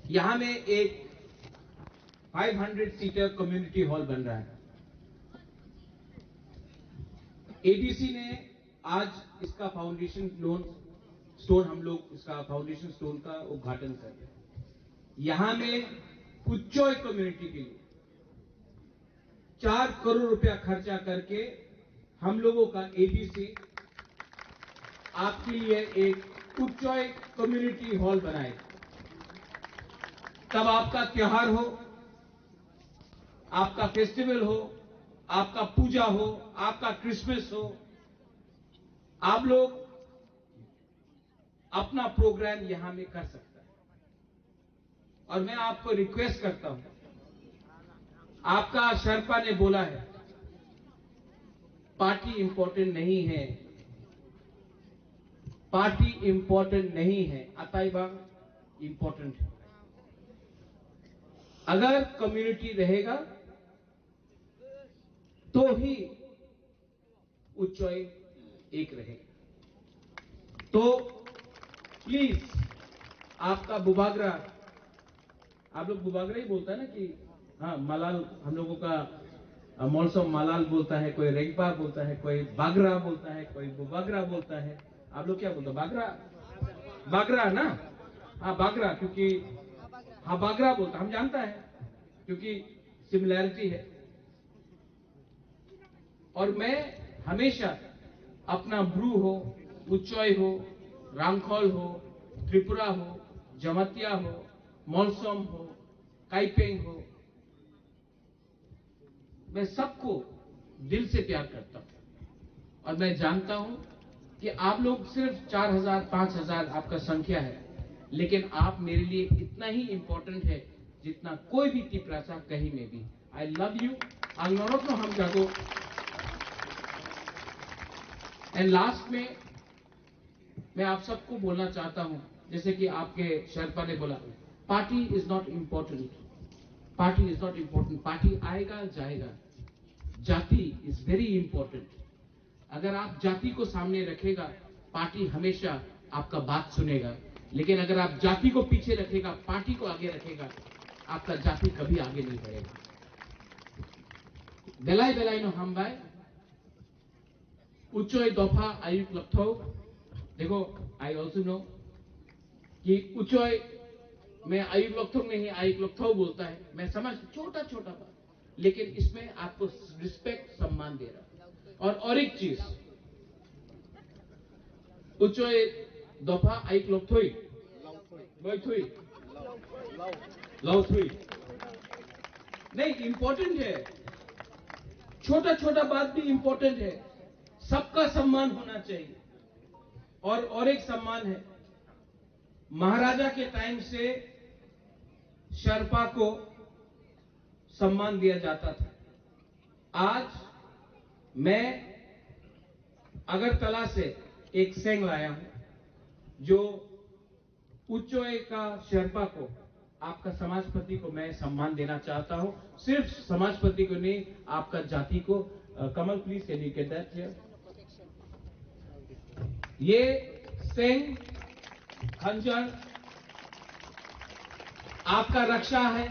यहां में एक 500 सीटर कम्युनिटी हॉल बन रहा है। एडीसी ने आज इसका फाउंडेशन स्टोन हम लोग इसका फाउंडेशन स्टोन का उद्घाटन कर रहे हैं। यहां में उच्चॉय कम्युनिटी के लिए 4 करोड़ रुपया खर्चा करके हम लोगों का एडीसी आपके लिए एक उच्चॉय कम्युनिटी हॉल बनाएगा। तब आपका त्योहार हो, आपका फेस्टिवल हो, आपका पूजा हो, आपका क्रिसमस हो, आप लोग अपना प्रोग्राम यहां में कर सकता है। और मैं आपको रिक्वेस्ट करता हूं, आपका शर्पा ने बोला है पार्टी इंपॉर्टेंट नहीं है, पार्टी इंपॉर्टेंट नहीं है, अताईबाग इंपॉर्टेंट है। अगर कम्युनिटी रहेगा तो ही उच्चॉय एक रहेगा। तो प्लीज आपका बुबागरा, आप लोग बुबागरा ही बोलता है ना कि हाँ, मलाल हम लोगों का मौसम मलाल बोलता है, कोई रेंगपा बोलता है, कोई बागरा बोलता है, कोई बुबागरा बोलता है। आप लोग क्या बोलते हैं? बागरा, बागरा ना? हाँ बागरा, क्योंकि हाँ बागरा बोलता, हम जानता है क्योंकि सिमिलैरिटी है। और मैं हमेशा अपना ब्रू हो, उच्चॉय हो, रांगखोल हो, त्रिपुरा हो, जमतिया हो, मौलसोम हो, काइपेंग हो, मैं सबको दिल से प्यार करता हूं। और मैं जानता हूं कि आप लोग सिर्फ 4000 5000 आपका संख्या है, लेकिन आप मेरे लिए इतना ही इंपॉर्टेंट है जितना कोई भी तिपरासा कहीं में भी। आई लव यू, अंगनौरत हम जागो। एंड लास्ट में मैं आप सबको बोलना चाहता हूं, जैसे कि आपके शर्पा ने बोला, party is not important, party is not important, party आएगा जाएगा, जाति इज वेरी इंपॉर्टेंट। अगर आप जाति को सामने रखेगा, पार्टी हमेशा आपका बात सुनेगा, लेकिन अगर आप जाति को पीछे रखेगा, पार्टी को आगे रखेगा, आपका जाति कभी आगे नहीं बढ़ेगा। बेलाई बेलाई नो हम बाय उच्चोय दफा आयुक लखथौ। देखो, आई ऑल्सो नो कि उच्चोय में आयुक लखथौ नहीं, आयुक लखथौ बोलता है, मैं समझ, छोटा छोटा बात, लेकिन इसमें आपको रिस्पेक्ट, सम्मान दे रहा। और एक चीज, उच्चोय दफा आयुक लखथौई बैठुई लाउथुई नहीं, इंपॉर्टेंट है, छोटा छोटा बात भी इंपॉर्टेंट है, सबका सम्मान होना चाहिए। और एक सम्मान है, महाराजा के टाइम से शर्पा को सम्मान दिया जाता था। आज मैं अगरतला से एक सेंग लाया हूं जो उच्चोय का शर्पा को, आपका समाजपति को मैं सम्मान देना चाहता हूं। सिर्फ समाजपति को नहीं, आपका जाति को। Kamal please can you get that here. ये सेंग खंजर आपका रक्षा है,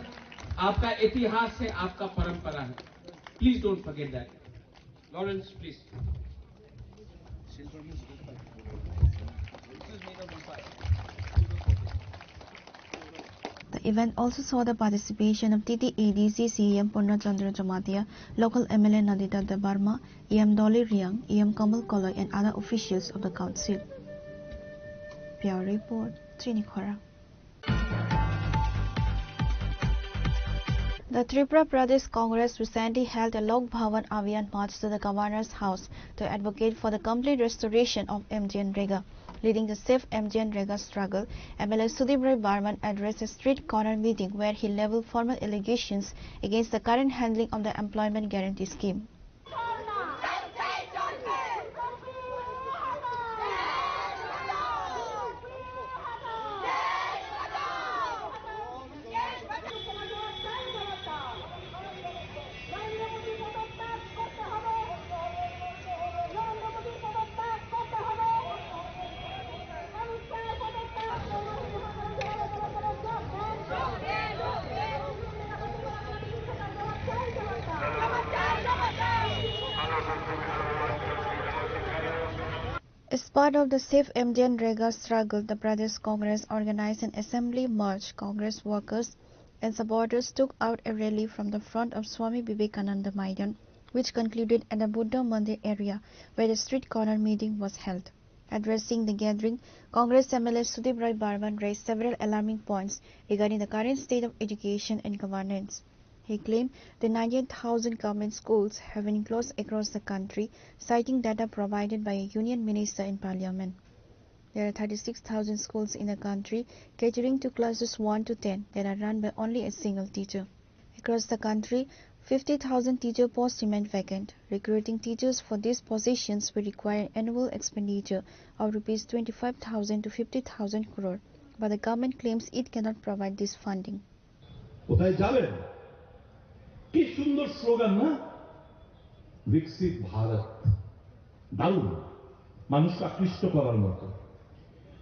आपका इतिहास है, आपका परंपरा है। Please don't forget that. Lawrence please. The event also saw the participation of TTADC CEM Purnachandra Jamatia, local MLA Nadita Debarma, EM Dolly Riang, EM Kamal Koloy and other officials of the council. Bureau Report, Trinikhora. The Tripura Pradesh Congress recently held a Lok Bhavan Abhiyan march to the Governor's house to advocate for the complete restoration of MGNREGA. Leading the safe MGNREGA struggle, MLA Sudeep Roy Barman addressed a street corner meeting where he leveled formal allegations against the current handling of the Employment Guarantee Scheme. As part of the Safe MGNREGA struggle, the Pradesh Congress organized an assembly march. Congress workers and supporters took out a rally from the front of Swami Vivekananda Maidan, which concluded at the Buddha Mandir area, where the street corner meeting was held. Addressing the gathering, Congress MLA Sudeep Roy Barman raised several alarming points regarding the current state of education and governance. He claimed the 98,000 government schools have been closed across the country, citing data provided by a union minister in parliament. There are 36,000 schools in the country, catering to classes 1 to 10 that are run by only a single teacher. Across the country, 50,000 teacher posts remain vacant. Recruiting teachers for these positions will require annual expenditure of Rs 25,000 to 50,000 crore, but the government claims it cannot provide this funding. কি সুন্দর slogan না, বিকশিত ভারত, দারুণ, মানুষকে আকৃষ্ট করার মতো।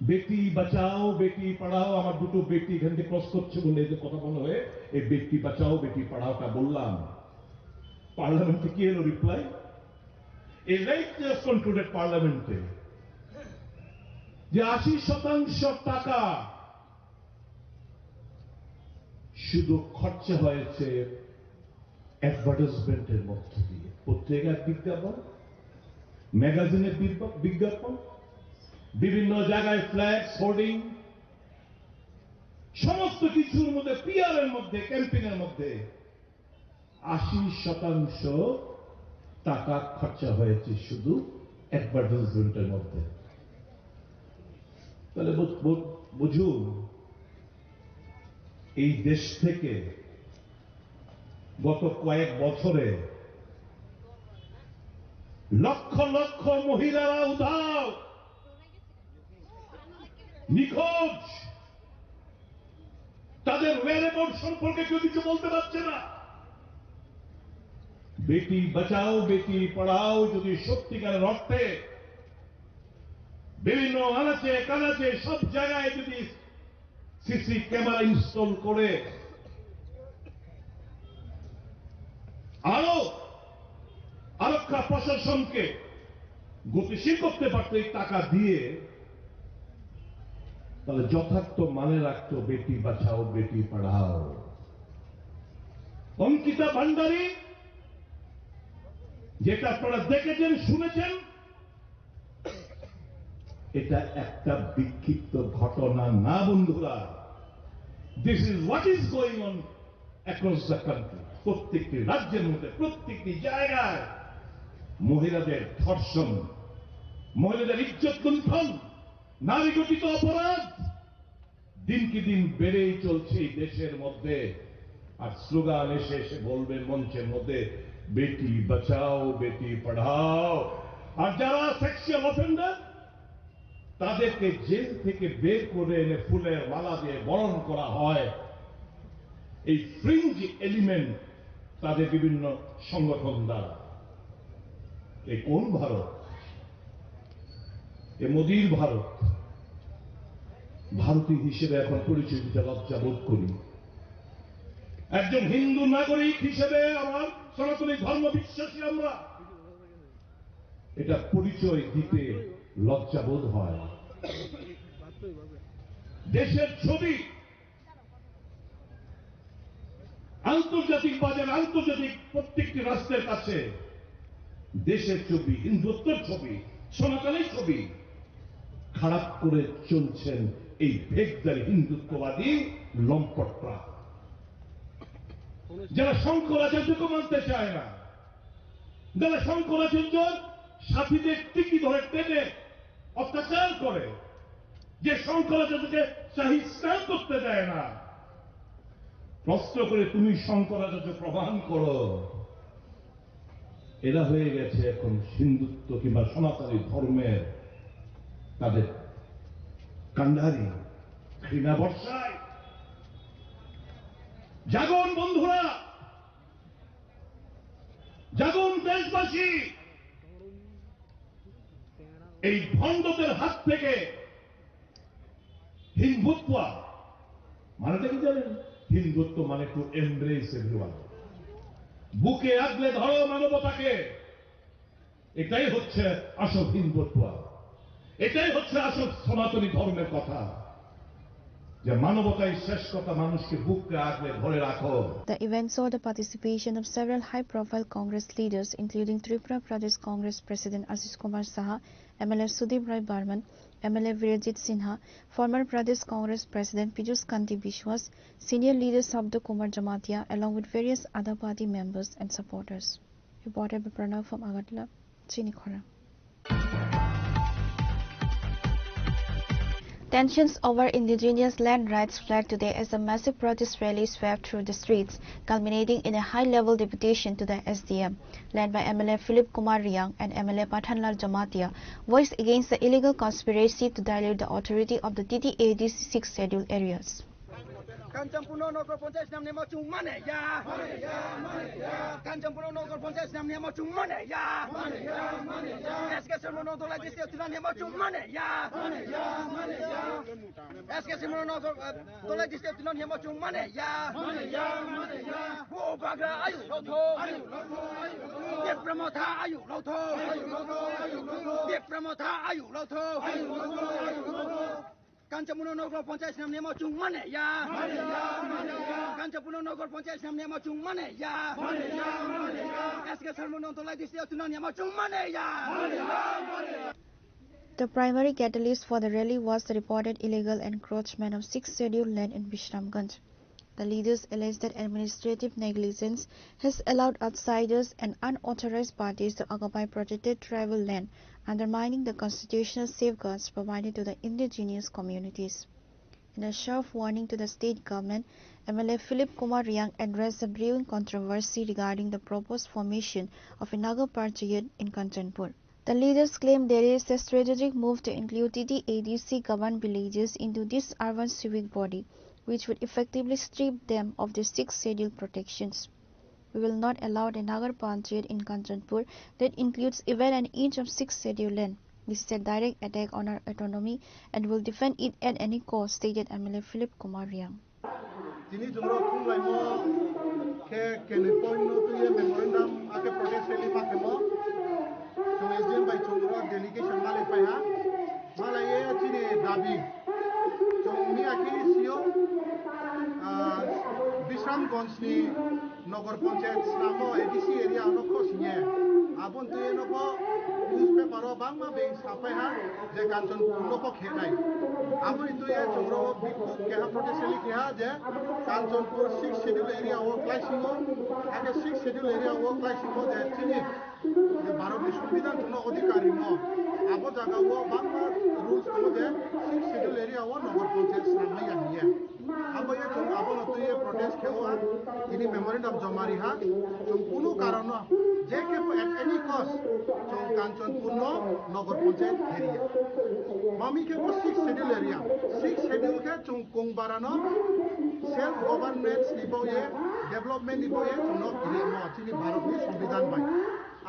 বেটি বাঁচাও বেটি পড়াও, আমার দুটো বেটি এখান থেকে ক্রস করছে বলে যে কথা মনে হয়ে এই বেটি বাঁচাও বেটি পড়াওটা বললাম। পার্লামেন্টে কি এলো রিপ্লাই? এই রাইট জাস্ট কনক্লুডেড পার্লামেন্টে যে 80% টাকা শুধু খরচা হয়েছে অ্যাডভার্টাইজমেন্টের মধ্য দিয়ে, পত্রিকার বিজ্ঞাপন, ম্যাগাজিনের বিজ্ঞাপন, বিভিন্ন জায়গায় ফ্ল্যাক্স হোর্ডিং, সমস্ত কিছুর মধ্যে পিআর এর মধ্যে, ক্যাম্পেইনের মধ্যে 80% টাকা খরচা হয়েছে শুধু অ্যাডভার্টাইজমেন্টের মধ্যে। তাহলে বুঝুন এই দেশ থেকে গত কয়েক বছরে লক্ষ লক্ষ মহিলারা উধাও, নিখোঁজ, তাদের ওয়েরেবল সম্পর্কে কেউ কিছু বলতে পারছে না। বেটি বাঁচাও বেটি পড়াও যদি সত্যিকারের অর্থে বিভিন্ন আনাচে কানাচে সব জায়গায় যদি সিসি ক্যামেরা ইনস্টল করে আরো আরক্ষা প্রশাসনকে গতিশীল করতে পারত এই টাকা দিয়ে, তাহলে যথার্থ মানে রাখতো বেটি বাঁচাও বেটি পড়াও। অঙ্কিতা ভান্ডারী, যেটা আপনারা দেখেছেন শুনেছেন, এটা একটা বিক্ষিপ্ত ঘটনা না বন্ধুরা। This is what is going on across the country. প্রত্যেকটি রাজ্যের মধ্যে প্রত্যেকটি জায়গায় মহিলাদের ধর্ষণ, মহিলাদের ইজ্জত লুণ্ঠন, নারী গঠিত অপরাধ দিনকে দিন বেড়েই চলছে এই দেশের মধ্যে। আর স্লোগান এসে এসে বলবেন মঞ্চের মধ্যে বেটি বাঁচাও বেটি পড়াও। আর যারা সেক্সুয়াল অফেন্ডার তাদেরকে জেল থেকে বের করে এনে ফুলের মালা দিয়ে বরণ করা হয়। এই ফ্রিঞ্জ এলিমেন্ট তাদের বিভিন্ন সংগঠন দ্বারা। এ কোন ভারত? এ মোদির ভারত। ভারতীয় হিসেবে এখন পরিচয় দিতে লজ্জা বোধ করি। একজন হিন্দু নাগরিক হিসেবে আমার সনাতনী ধর্ম বিশ্বাসী আমরা, এটা পরিচয় দিতে লজ্জা বোধ হয়। দেশের ছবি আন্তর্জাতিক প্রত্যেকটি রাষ্ট্রের কাছে দেশের ছবি, হিন্দুত্বের ছবি, সনাতনের ছবি খারাপ করে চলছেন এই ভেগদারি হিন্দুত্ববাদী লম্পটরা, যারা শঙ্করাচার্যকে মানতে চায় না, যারা শঙ্করাচার্য সাথীদের টিকি ধরে টেনে অত্যাচার করে, যে শঙ্করাচার্যকে শাহী স্নান করতে দেয় না। প্রশ্ন করে তুমি শঙ্করাচার্য প্রমাণ করো। এরা হয়ে গেছে এখন হিন্দুত্ব কিংবা সনাতনী ধর্মের তাদের কান্ডারি, ঘৃণা বর্ষায়। জাগন বন্ধুরা, জাগন দেশবাসী, এই ভণ্ডদের হাত থেকে হিন্দুত্ব মানেটা কি জানেন? হিন্দুত্ব মানে টু এমব্রেস এভরিওয়ান, বুকে আগলে ধরো মানবতাকে। এটাই হচ্ছে আসল হিন্দুত্ব, এটাই হচ্ছে আসল সনাতনী ধর্মের কথা, যে মানবতাই শেষ কথা, মানুষকে বুকে আগলে ধরে রাখো। The event saw the participation of several high-profile Congress leaders, including Tripura Pradesh Congress President Ashish Kumar Saha, MLA Sudip Rai Barman, MLA Virajit Sinha, former Pradesh Congress President Piyush Kanti Biswas, senior leader Sabda Kumar Jamatia, along with various other party members and supporters. Reported by Pranav from Agartala, Chinikhara. Tensions over indigenous land rights flared today as a massive protest rally swept through the streets, culminating in a high-level deputation to the SDM, led by MLA Philip Kumar Riang and MLA Pathanlal Jamatia, voiced against the illegal conspiracy to dilute the authority of the TTAD's 6 scheduled areas. Kanchampuno Nogor Ponchais namne mo chung mane ya. Kanchampuno Nogor Ponchais namne mo chung mane ya. SK Sermono Dola District namne mo chung mane ya. SK Sermono Nogor Dola District namne mo chung mane ya. Wo bagra ayu lotho. Dip pramotha ayu lotho. Dip pramotha ayu lotho. Kanchampuno Nogor Ponchais namne mo chung mane ya. Kanchampuno Nogor Ponchais namne mo chung mane ya. SK Sermono Dola District namne mo chung mane ya. The primary catalyst for the rally was the reported illegal encroachment of 6 scheduled land in Bishramganj. The leaders alleged that administrative negligence has allowed outsiders and unauthorized parties to occupy protected tribal land, undermining the constitutional safeguards provided to the indigenous communities. In a sharp warning to the state government, MLA Philip Kumar Riang addressed the brewing controversy regarding the proposed formation of a Nagar Panchayat in Kanchanpur. The leaders claim there is a strategic move to include TTADC governed villages into this urban civic body, which would effectively strip them of their 6 scheduled protections. We will not allow a Nagar Panchayat in Kanchanpur that includes even an inch of 6 scheduled land. This is a direct attack on our autonomy and will defend it at any cost, stated MLA Philip Kumar Riang. Tini jumro thung lai mo ke point no tu ye memorandum ake protest rally pa kemo chung SDM by chungro delegation male pa ha mala ye tini dabi chung mi ake sio Bishramganj ni Nagar Panchayat namo ADC area no khosnie abon tu ye no ko newspaper o bangma bank sapai ha je Kanchanpur no ko khenai abon tu ye chungro big keha protest rally keha je Kanchanpur 6 schedule area work classing o ake 6 schedule area work classing o je tini je bharat সংবিধান জন্য অধিকারী ন আবো জায়গা ও Bangla rules তো যে 6 schedule area o Nagar Panchayat namai aniye abo ye chung abo no tu ye protest kewa ini memorandum jamari ha chung কোনো কারণ যে কে at any cost chung Kanchanpur no Nagar Panchayat area mami ke 6 schedule area 6 schedule ke chung kong barano self government niboye development niboye chung no ile mo chini bharat ni সংবিধান bai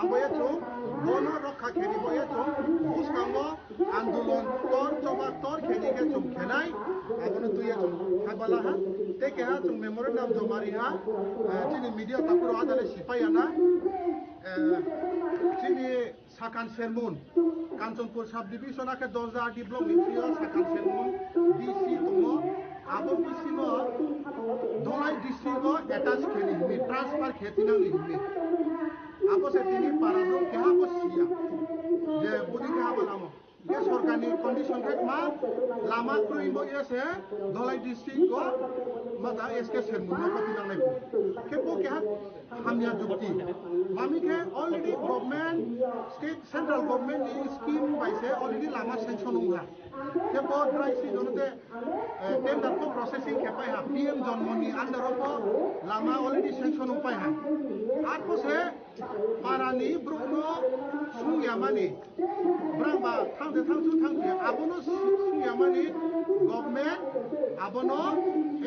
abo ye chung bono rokha kheni boye chung buskango andolon tor choba tor kheni ke chung khenai abo no tu ye chung habala ha te ke ha chung memorandum jamari ha chini media tapuro adale sipai ana chini Sakan Sermon Kanchanpur sub division ake 10 block mitrio Sakan Sermon DC tomo abo bisino Dolai DC district ko attach kheli himi transfer kheti nang himi abo se tini parado keha ko sia je budi keha balamo ye sorkani condition rek ma lama kruimbo yese dolai district ko mata SK sermuno ko tinang nai kepo keha hamya jukti mami ke already government state central government ni scheme by se already lama sanction ungla kepo dry si donate tender ko processing kepai ha PM jonmoni under ko lama already sanction upai ha apo se parani bruno sungyamani brangba thangde thangchu thangti abono sungyamani government abono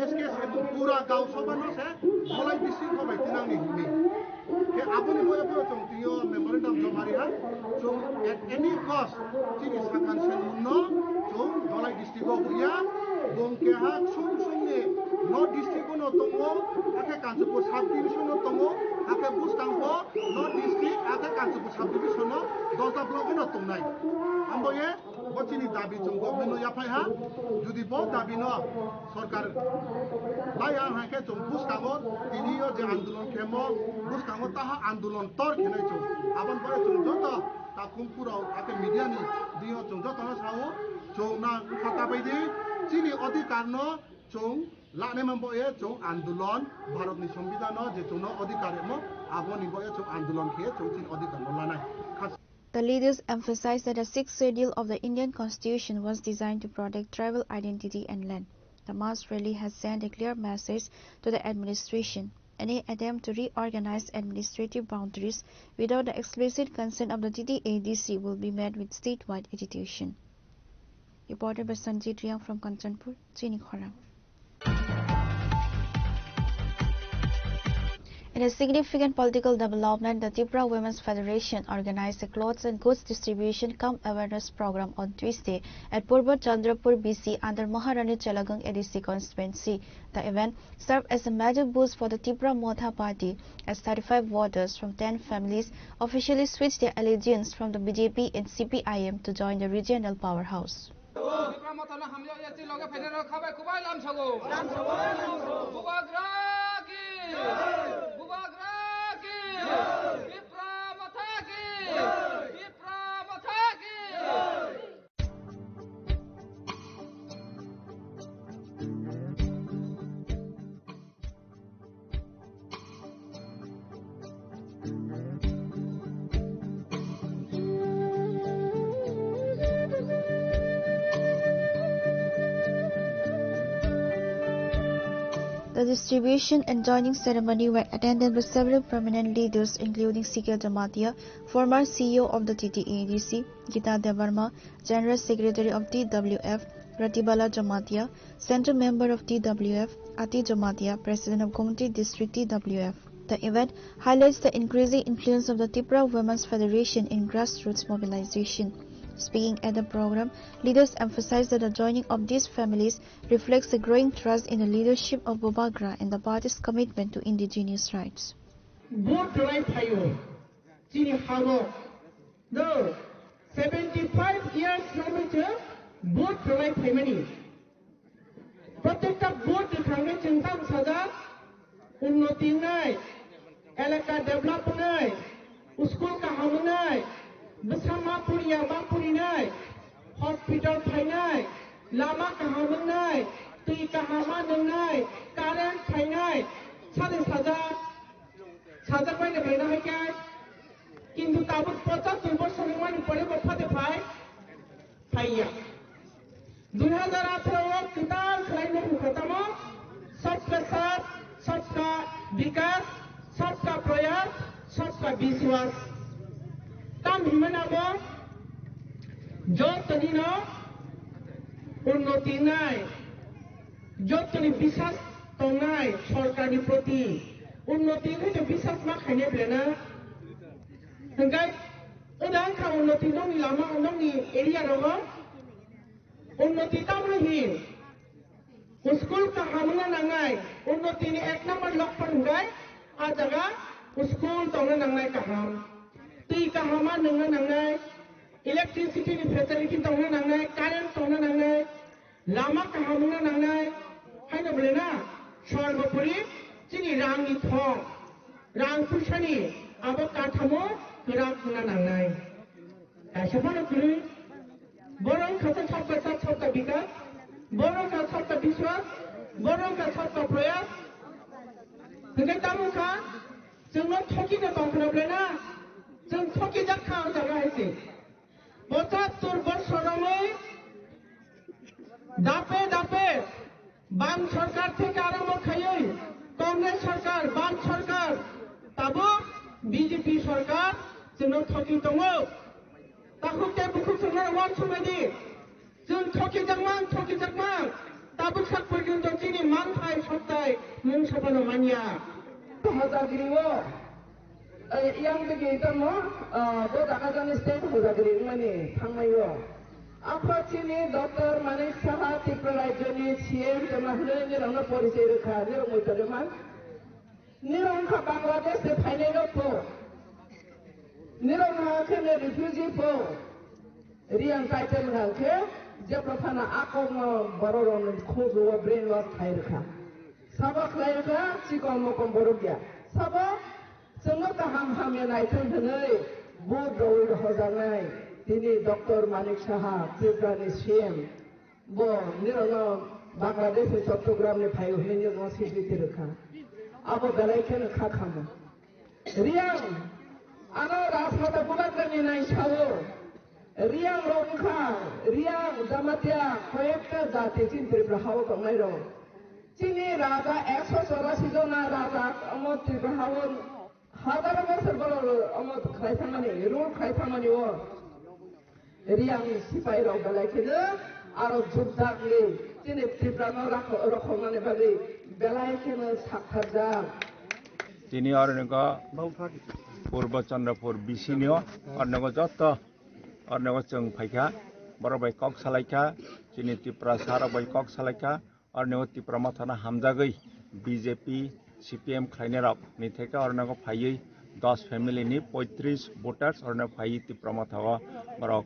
SK sermu pura gaw sobano se dolai district ko bai tinang ni himi ke aboni boya bo chong tiyo memorandum jomari ha chong at any cost chini sakan sermuno chong dolai district ko buya bongke ha sung ni no district no tongo ake kansupo sub division no tongo ake bustangpo no district ake kansupo sub division no dosa block no tongnai amboye bochini dabi chong government no yapai ha judi bo dabi no sarkar baya ha ke chong bustango tiniyo je andolon kemo bustango taha andolon tor khenai chong abon pore chong joto ta kumpurau ake media ni dio chong joto na sao chong na khata baidi chini अधिकार न चों लाने मंबोये चों आंदोलन भारत नि संविधान न जे चों न अधिकार म आबो नि बोये चों आंदोलन खे चों चिन अधिकार न लानाय The leaders emphasized that the sixth schedule of the Indian Constitution was designed to protect tribal identity and land. The mass rally has sent a clear message to the administration. Any attempt to reorganize administrative boundaries without the explicit consent of the TTADC will be met with statewide agitation. Reported by Sanjit Riang from Kanchanpur, Chini Khorang. In a significant political development, the Tripura Women's Federation organized a clothes and goods distribution cum awareness program on Tuesday at Purba Chandrapur BC under Maharani Chalagang ADC constituency. The event served as a major boost for the Tripura Motha party as 35 voters from 10 families officially switched their allegiance from the BJP and CPIM to join the regional powerhouse. The distribution and joining ceremony were attended by several prominent leaders including C.K. Jamatia, former CEO of the TTADC, Gita Devarma, General Secretary of TWF, Ratibala Jamatia, Central Member of TWF, Ati Jamatia, President of Gomti District TWF. The event highlights the increasing influence of the Tripura Women's Federation in grassroots mobilization. Speaking at the program, leaders emphasized that the joining of these families reflects the growing trust in the leadership of Bobagra and the party's commitment to indigenous rights. No, 75 years later, both provide family. Protected both the foundation sada unnoti nai, elaka develop nai, school ka ham nai, besama puria bapuri nai, hospital thai nai, lama ka ham nai, tui ka hama nai, current thai nai, sada sada pai ne bena hai kai, kintu tabut 75 বছর মানে পরে বফাতে পায় পাইয়া 2018 किताब खलाइने खतम सबका साथ सबका विकास सबका प्रयास सबका विश्वास तम हिमनाबो जतनी न उन्नति নাই जतनी বিশ্বাস তনাই সরকারি প্রতি উন্নতি হইতে বিশ্বাস মা খাইনে বেনা হংগাই उदाहरण का उन्नति नोंनि लामा नोंनि एरिया रंगो उन्नति तामरहिन स्कूल का हामना नांगाय उन्नति नि 1 नंबर लक पर हंगाय आ जगह स्कूल तोंना नांगाय का हाम ती का हामा नंगा नांगाय इलेक्ट्रिसिटी नि फैसिलिटी तोंना नांगाय करेंट तोंना नांगाय लामा का हामना नांगाय हाइना बलेना सर्वोपरि जोंनि रांनि थं रां फैसानि आबाद काठामो गोरा खुना नांनाय दासोफानो खुरै बरं खासा सबका विकास बरं का सबका विश्वास बरं का सबका प्रयास हृदय तामुखा जोंनो थकिनो बांखनाब्लेना जों थकि जाखा जागा हैसे 75 বছরমে দাপে দাপে বাম সরকার থেকে আরম্ভ খাইয়ে কংগ্রেস সরকার বাম সরকার তাবো বিজেপি সরকার जोंनो थकि दङ ताखुते बुखुसुना वान सुमेदि जों थकि जागमान ताबो सात पर्यन्त जोंनि मानथाय सत्ताय मुं सफानो मानिया हजागिरिओ yang begitu mo boda kajan state hojagiri mani thangmayo apa chini Dr. Manik Saha Tripura Rajyani CM jamahle nirangna porichai rekha nirang moitajaman nirangkha Bangladesh se phainai po nirangna khene refugee po riang kaitem rakhe jebla phana akong bororon khojo brain wash khai rekha sabak laika chikon mokom borogya sabak जोंनो गाहाम हामलायनाय थोंजोङै बुध दौड़ हजानाय दिनै doctor Manik Saha त्रिपुरानि CM बो निरंनो बांलादेश चट्टग्रामनि फायहैनि निरंनो सिबिति रोखा आबो बेलायखेनो खाखामो रियां आनो राजमाता बुलाग्रानि नायसावो रियां रंखा रियां जामातिया कयेकटा जाति चिन त्रिपुरा हाव दंनाय दं चिनि राजा 184 जना राजा अमो त्रिपुरा हाव हाजार बছর বড় অমত খাইথামানি রুল খাইথামানি ও রিয়াং সিপাই রাও বেলাইখেনো আরো যোদ্ধাগলি তিনি ত্রিপুরানো রকমানে বাদে বেলাইখেনো সাক্ষাৎজা তিনি অরনগ পূর্ব চন্দ্রপুর বিসিনিও অরনগ যত অরনগ जों फाइखा बरबाय कक सालायखा তিনি ত্রিপুরা साराबाय कक सालायखा অরনग ত্রিপুরা माथाना हामजागै बीजेपी CPM खाइनेरक निथेका अरनग फाइयै 10 फैमिली नि 35 वोटार्स अरनग फाइयै त्रिपुरा माथाव बरक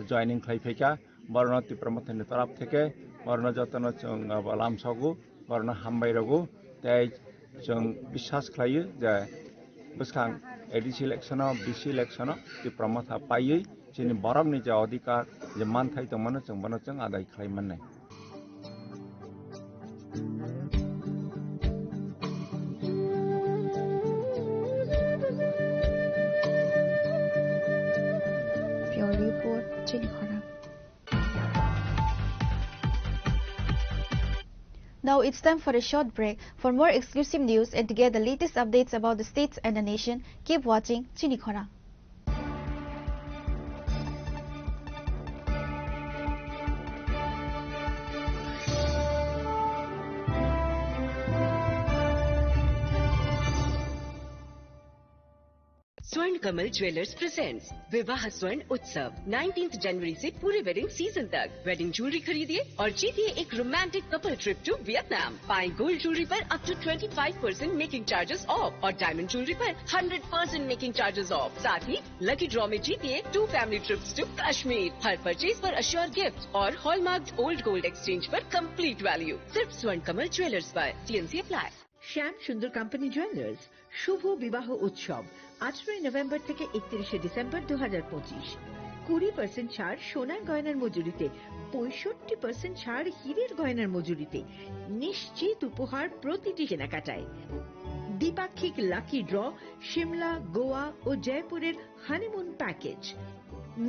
जॉइनिंग खाइफैका बरन त्रिपुरा माथानि तरफ থেকে बरन जतन जों लामसगु बरन हामबायरगु ताय जों विश्वास खायो जे बसखां एडिसि इलेक्शनाव BC इलेक्शनाव त्रिपुरा माथा पाइयै जोंनि बरकनि जे अधिकार जे मानथाय दंमोन जों बनो जों आदाय खालामनाय Now it's time for a short break. For more exclusive news and to get the latest updates about the states and the nation, keep watching Chinikhora. स्वर्ण कमल ज्वेलर्स प्रेजेंट्स विवाह स्वर्ण उत्सव 19 जनवरी से पूरे वेडिंग सीजन तक वेडिंग ज्वेलरी खरीदिए और जीतिए एक romantic couple trip to Vietnam. पाएं गोल्ड ज्वेलरी पर up to 25% making charges off और डायमंड ज्वेलरी पर 100% मेकिंग चार्जेस ऑफ। साथ ही लकी ड्रॉ में जीतिए 2 फैमिली ट्रिप्स टू कश्मीर। हर परचेज पर अश्योर गिफ्ट और हॉलमार्क ओल्ड गोल्ड एक्सचेंज पर कंप्लीट वैल्यू सिर्फ स्वर्ण कमल ज्वेलर्स पर। TNC apply. Shyam Sundar company jewellers শুভ বিবাহ উৎসব 18 নভেম্বর থেকে 31 ডিসেম্বর 2025। 20% ছাড় সোনার গয়নার মজুরিতে, 65% ছাড় হীরের গয়নার মজুরিতে, নিশ্চিত উপহার প্রতিটি কেনাকাটায়। দ্বিপাক্ষিক লাকি ড্র, শিমলা, গোয়া ও জয়পুরের হানিমুন প্যাকেজ,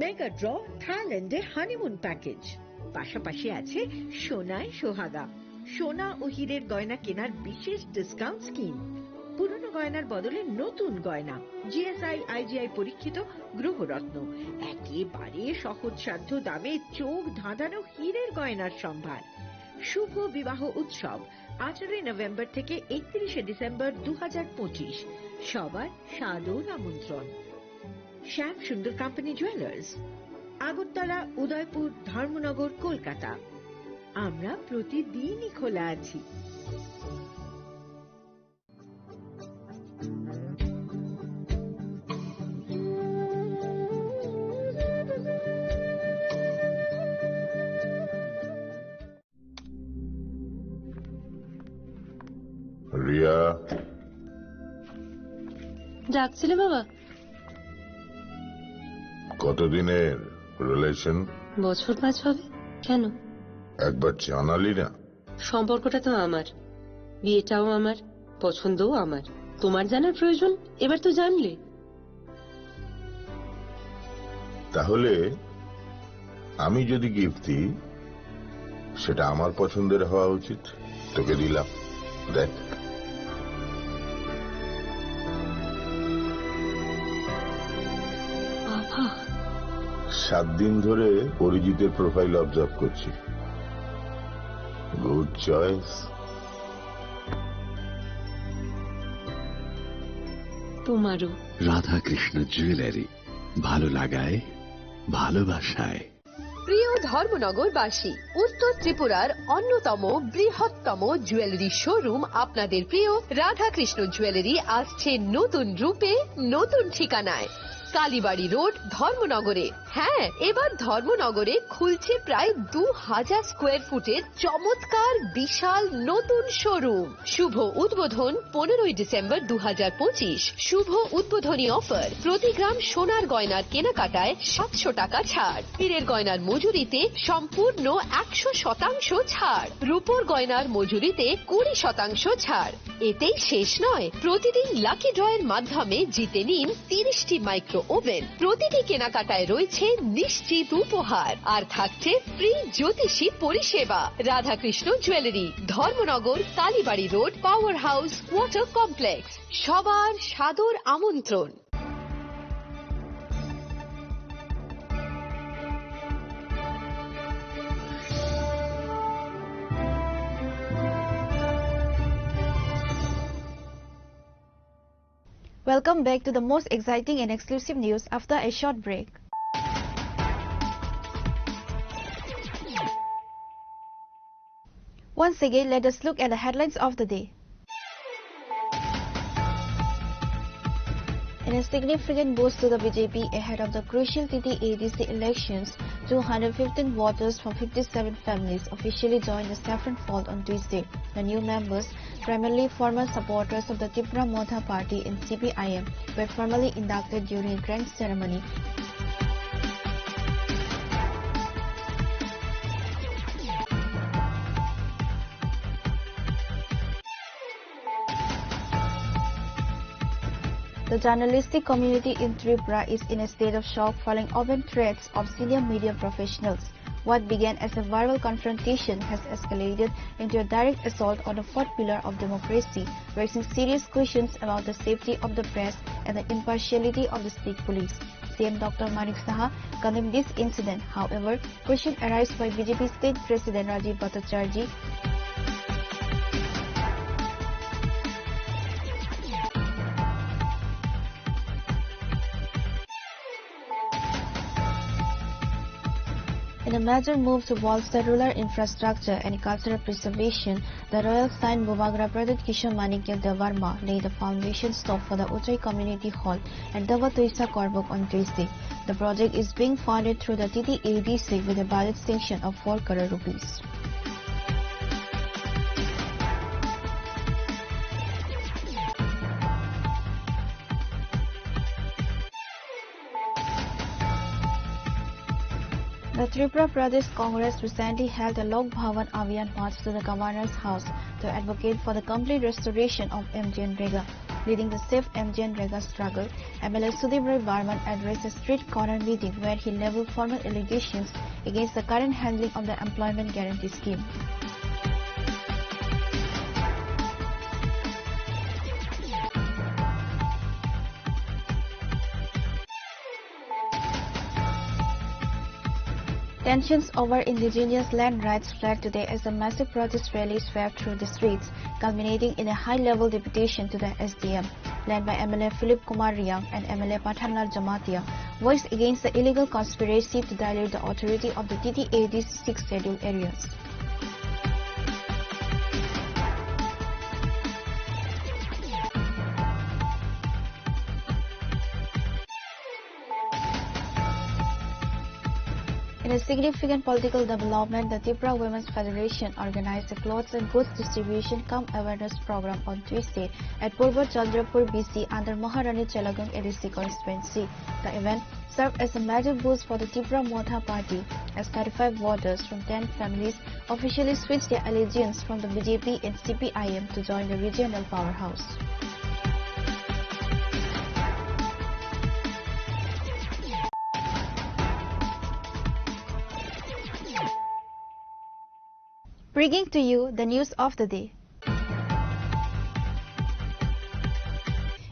মেগা ড্র থাইল্যান্ডে হানিমুন প্যাকেজ। পাশাপাশি আছে সোনায় সোহাগা, সোনা ও হীরের গয়না কেনার বিশেষ ডিসকাউন্ট স্কিম। পুরনো গয়নার বদলে নতুন গয়না, GSI IGI পরীক্ষিত গ্রহরত্ন, একেবারে সহজসাধ্য দামে চোখ ধাঁধানো হীরের গয়নার সম্ভার। শুভ বিবাহ উৎসব 18 নভেম্বর থেকে 31 ডিসেম্বর 2025। সবার সাদর আমন্ত্রণ। শ্যাম সুন্দর কোম্পানি জুয়েলার্স, আগরতলা, উদয়পুর, ধর্মনগর, কলকাতা। আমরা প্রতিদিনই খোলা আছি। রিয়া, ডাকছিলে বাবা? কতদিনের রিলেশন? বছর 5 হবে। কেন? একবার জানালি না? সম্পর্কটা তো আমার, বিয়েটাও আমার, পছন্দও আমার। তোমার জানার প্রয়োজন এবার তো জানলে। তাহলে আমি যদি গিফট দিই সেটা আমার পছন্দের হওয়া উচিত। তোকে দিলাম, দেখ। বাবা, 7 দিন ধরে অরিজিতের প্রোফাইল অবজার্ভ করছি। Good choice. তোমারও। রাধাকৃষ্ণ জুয়েলারি, ভালো লাগায়, ভালোবাসায়। প্রিয় ধর্মনগরবাসী, উত্তর ত্রিপুরার অন্যতম বৃহত্তম জুয়েলারি শোরুম আপনাদের প্রিয় রাধাকৃষ্ণ জুয়েলারি আসছে নতুন রূপে, নতুন ঠিকানায়। কালীবাড়ি রোড, ধর্মনগরে। হ্যাঁ, এবার ধর্মনগরে খুলছে প্রায় 2000 স্কোয়ার ফুটের চমৎকার বিশাল নতুন শোরুম। শুভ উদ্বোধন 15ই ডিসেম্বর 2025। শুভ উদ্বোধনী অফার, প্রতি গ্রাম সোনার গয়নার কেনাকাটায় 700 টাকা ছাড়, হীরের গয়নার মজুরিতে সম্পূর্ণ 100% ছাড়, রূপোর গয়নার মজুরিতে 20% ছাড়। এতেই শেষ নয়, প্রতিদিন লাকি ড্রয়ের মাধ্যমে জিতে নিন 30টি মাইক্রো ওভেন। প্রতিটি কেনাকাটায় রয়েছে নিশ্চিত উপহার, আর থাকছে ফ্রি জ্যোতিষী পরিষেবা। Radhakrishna jewellery, Dharmanagar, Kalibari road, power house water complex. সবার সাদর আমন্ত্রণ। Welcome back to the most exciting and exclusive news after a short break. Once again, let us look at the headlines of the day. In a significant boost to the BJP ahead of the crucial TT-ADC elections, 215 voters from 57 families officially joined the Saffron Fold on Tuesday. The new members, primarily former supporters of the Tripura Motha Party in CPIM, were formally inducted during a grand ceremony. The journalistic community in Tripura is in a state of shock following open threats of senior media professionals. What began as a verbal confrontation has escalated into a direct assault on the fourth pillar of democracy, raising serious questions about the safety of the press and the impartiality of the state police. CM Dr. Manik Saha condemned this incident. However, questions arise by BJP State President Rajiv Bhattacharjee. In a major move to bolster rural infrastructure and cultural preservation, the Royal Saint Bubagra Pradit Kishore Manikya Devarma laid the foundation stone for the Uchai Community Hall at Davatuisa Korbuk on Tuesday. The project is being funded through the TT-ADC with a budget sanction of 4 crore rupees. The Tripura Pradesh Congress recently held a Lok Bhavan Abhiyan march to the Governor's house to advocate for the complete restoration of MGNREGA. Leading the Safe MGNREGA struggle, MLA Sudip Roy Barman addressed a street corner meeting where he leveled formal allegations against the current handling of the Employment Guarantee Scheme. Tensions over indigenous land rights flared today as a massive protest rally swept through the streets, culminating in a high-level deputation to the SDM, led by MLA Philip Kumar Riang and MLA Pathanlal Jamatia, voiced against the illegal conspiracy to dilute the authority of the TT-AD's 6 scheduled areas. In a significant political development, the Tripura Women's Federation organized a clothes and goods distribution cum awareness program on Tuesday at Purva Chandrapur, BC under Maharani Chelagang ADC constituency. The event served as a major boost for the Tripura Motha party as 35 voters from 10 families officially switched their allegiance from the BJP and CPIM to join the regional powerhouse. Bringing to you the news of the day.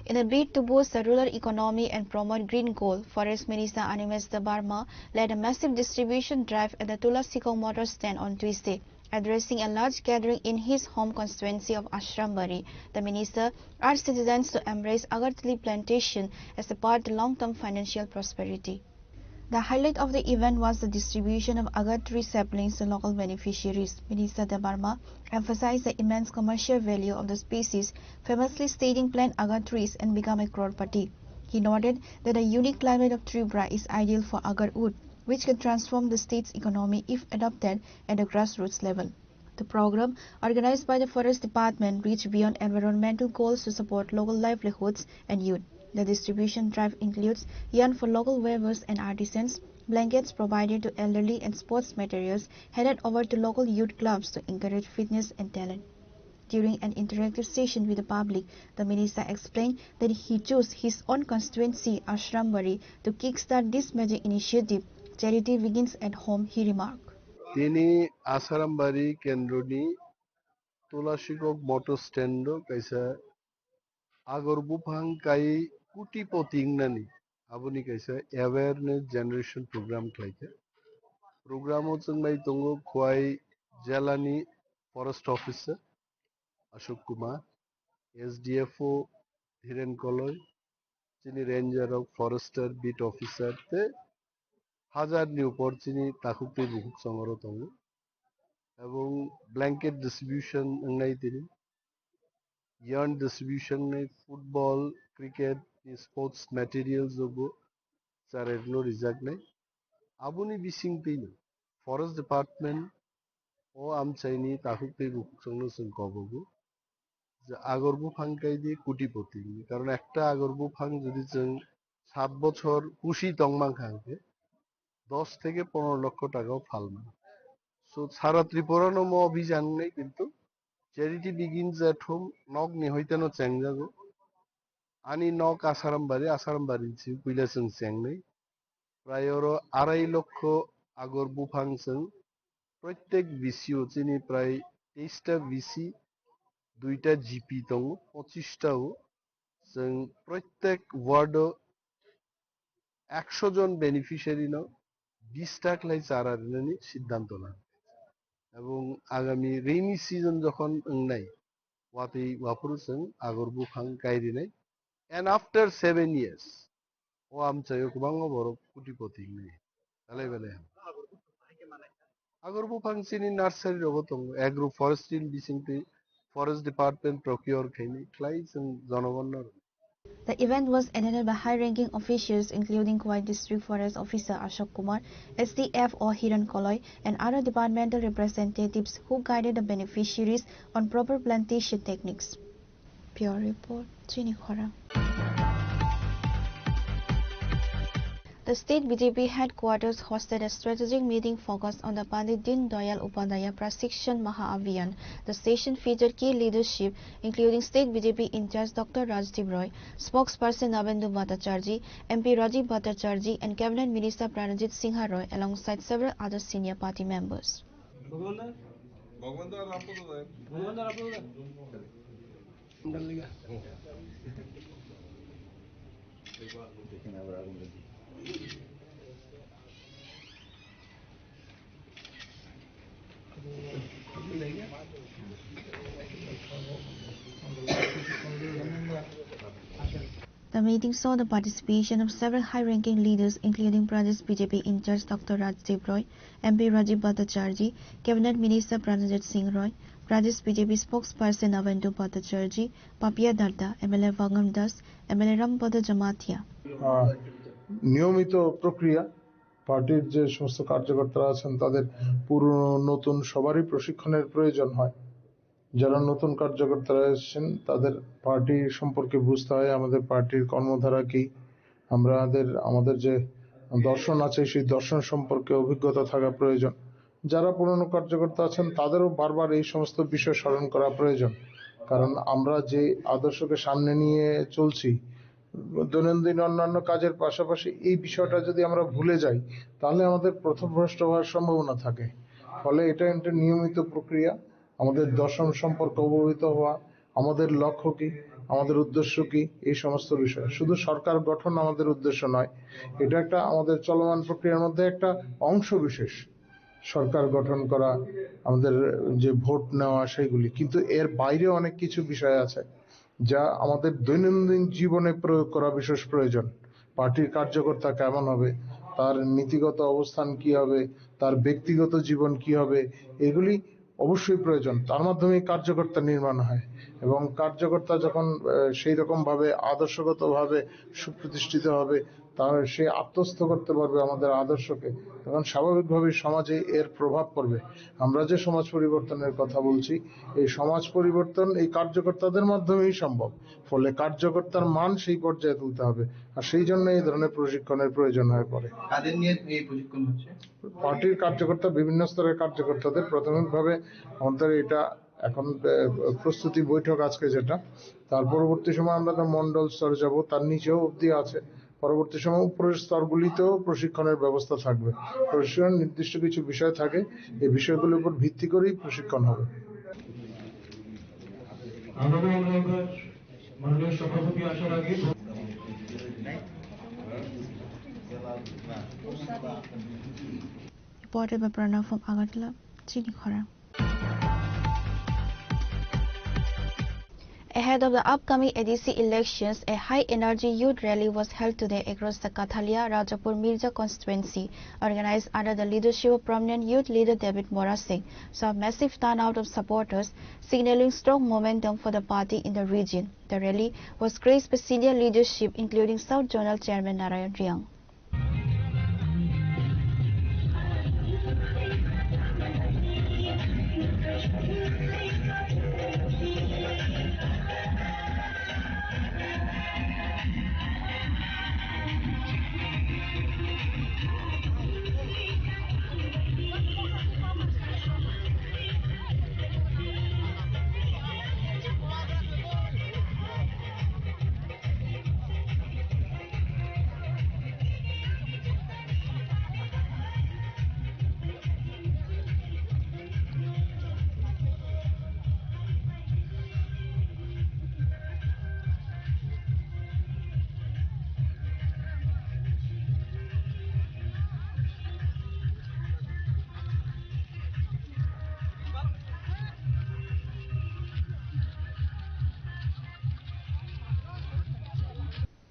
In a bid to boost the rural economy and promote green goal, Forest Minister Animesh Debarma led a massive distribution drive at the Tulasikong motor stand on Tuesday. Addressing a large gathering in his home constituency of Ashrambari, the minister urged citizens to embrace Agartali plantation as a part of long-term financial prosperity. The highlight of the event was the distribution of agar tree saplings to local beneficiaries. Minister Debarma emphasized the immense commercial value of the species, famously stating plant agar trees and become a crorepati. He noted that the unique climate of Tripura is ideal for agar wood, which can transform the state's economy if adopted at a grassroots level. The program, organized by the Forest Department, reached beyond environmental goals to support local livelihoods and youth. The distribution drive includes yarn for local weavers and artisans, blankets provided to elderly and sports materials headed over to local youth clubs to encourage fitness and talent. During an interactive session with the public, the minister explained that he chose his own constituency, Ashrambari, to kickstart this major initiative. Charity begins at home, he remarked. Tini Ashrambari Kendroni Tulasikong motor stand kaisa Agarbufang kai kuti poting nani abuni kaisa awareness generation program klaika program chungai tongo khwai jalani forest officer Ashok Kumar SDFO Hiren Koloi chini ranger of forester beat officer te হাজার নি উপর চিনি তাকুতে বুক সংগ্রহ tongo এবং blanket distribution ngai tini yarn distribution ngai football cricket sports materials jogo charerno rijak nai abuni bising tini forest department o amchaini takute buk songno sing kobogo যে আগরবুফাং কাই দিয়ে কুটিপতি কারণ একটা আগরবুফাং যদি 7 বছর পুষি তংমাং খাংকে 10 থেকে 15 লক্ষ টাকাও ফালনা সো সারা ত্রিপুরা নম অভিযান নেই কিন্তু charity begins at home knock নি হইতেনো চ্যাংজাগো আনি নক আসারামবাড়ি ছি কুইলাসং চ্যাং নেই প্রায় 2.5 লক্ষ আগরবুফাং সং প্রত্যেক বিসিও চিনি প্রায় 23টা বিসি 2টা জিপি দং 25টাও जों প্রত্যেক ওয়ার্ড 100 জন বেনিফিশিয়ারি ন 20 টাকা লাই চারা রিনানি সিদ্ধান্ত না এবং আগামী রেইনি সিজন যখন নাই ওয়াতেই ওয়াপুরু जों আগরবুফাং কাইরি নাই এন্ড আফটার 7 ইয়ার্স ও আমচায় গোবাং বড় কোটিপতি নাই তালাই বেলে আগরবুফাং চিনি নার্সারি রগতং এগ্রো ফরেস্ট্রি বিসিংতে Forest Department procure khaini klai जों জনগণর The event was attended by high-ranking officials including Kuwait District Forest Officer Ashok Kumar, SDF or Hiren Koloi, and other departmental representatives who guided the beneficiaries on proper plantation techniques. Pure report, Chini Khora. The state BJP headquarters hosted a strategic meeting focused on the Pandit Din Dayal Upadhyaya Prashikshan Mahaabhiyan. The session featured key leadership including state BJP in-charge Dr. Rajdeep Roy, spokesperson Nabendu Bhattacharjee, MP Rajiv Bhattacharjee and Cabinet Minister Pranajit Singha Roy alongside several other senior party members. The meeting saw the participation of several high-ranking leaders including Pradesh BJP in-charge Dr. Rajdeep Roy, MP Rajiv Bhattacharjee, Cabinet Minister Pranajit Singh Roy, Pradesh BJP spokesperson Nabendu Bhattacharjee, Papia Darda, MLA Vangam Das, MLA Rampada Jamathia. নিয়মিত প্রক্রিয়া পার্টির যে সমস্ত কার্যকর্তারা আছেন তাদের পুরনো নতুন সবারই প্রশিক্ষণের প্রয়োজন হয়। যারা নতুন কার্যকর্তারা এসেছেন তাদের পার্টি সম্পর্কে বুঝতে হয়, আমাদের পার্টির কর্মধারা কি, আমাদের যে দর্শন আছে সেই দর্শন সম্পর্কে অভিজ্ঞতা থাকা প্রয়োজন। যারা পুরনো কার্যকর্তা আছেন তাদেরও বারবার এই সমস্ত বিষয় স্মরণ করা প্রয়োজন, কারণ আমরা যে আদর্শকে সামনে নিয়ে চলছি দৈনন্দিন অন্যান্য কাজের পাশাপাশি এই বিষয়টা যদি আমরা ভুলে যাই তাহলে আমাদের পথভ্রষ্ট হওয়ার সম্ভাবনা থাকে। ফলে এটা একটা নিয়মিত প্রক্রিয়া, আমাদের দর্শন সম্পর্কে অবহিত হওয়া, আমাদের লক্ষ্য কি, আমাদের উদ্দেশ্য কি, এই সমস্ত বিষয়। শুধু সরকার গঠন আমাদের উদ্দেশ্য নয়, এটা একটা আমাদের চলমান প্রক্রিয়ার মধ্যে একটা অংশ বিশেষ। সরকার গঠন করা, আমাদের যে ভোট নেওয়া সেগুলি, কিন্তু এর বাইরে অনেক কিছু বিষয় আছে যা আমাদের দৈনন্দিন জীবনে প্রয়োগ করা বিশেষ প্রয়োজন। পার্টির কার্যকর্তা কেমন হবে, তার নীতিগত অবস্থান কি হবে, তার ব্যক্তিগত জীবন কি হবে, এগুলি অবশ্যই প্রয়োজন। তার মাধ্যমে কার্যকর্তা নির্মাণ হয় এবং কার্যকর্তা যখন সেই রকম ভাবে আদর্শগতভাবে সুপ্রতিষ্ঠিত হবে, তার সে আত্মস্থ করতে পারবে আমাদের আদর্শকে, তখন স্বাভাবিকভাবে সমাজে এর প্রভাব পড়বে। আমরা যে সমাজ পরিবর্তনের কথা বলছি, এই সমাজ পরিবর্তন এই কার্যকর্তাদের মাধ্যমেই সম্ভব। ফলে কার্যকর্তার মান সেই পর্যায়ে তুলতে হবে, আর সেই জন্য এই ধরনের প্রশিক্ষণের প্রয়োজন হয়ে পড়ে। কাদের নিয়ে এই প্রশিক্ষণ হচ্ছে? পার্টির কার্যকর্তা, বিভিন্ন স্তরের কার্যকর্তাদের প্রাথমিকভাবে আমাদের এটা এখন প্রস্তুতি বৈঠক আজকে যেটা, তার পরবর্তী সময় আমরা মন্ডল স্তরে যাব, তার নিচেও অবধি আছে। পরবর্তী সময় উপরের স্তরগুলিতেও প্রশিক্ষণের ব্যবস্থা থাকবে। প্রশিক্ষণ নির্দিষ্ট কিছু বিষয় থাকে, এই বিষয়গুলির উপর ভিত্তি করেই প্রশিক্ষণ হবে। মাননীয় সভাপতি আসার আগে Reported by Pranav from Agartala, Chinikhara. Ahead of the upcoming ADC elections, a high-energy youth rally was held today across the Kathalia Rajapur Mirza constituency, organized under the leadership of prominent youth leader David Mora Singh, saw a massive turnout of supporters, signaling strong momentum for the party in the region. The rally was graced by senior leadership, including South Zonal Chairman Narayan Riang.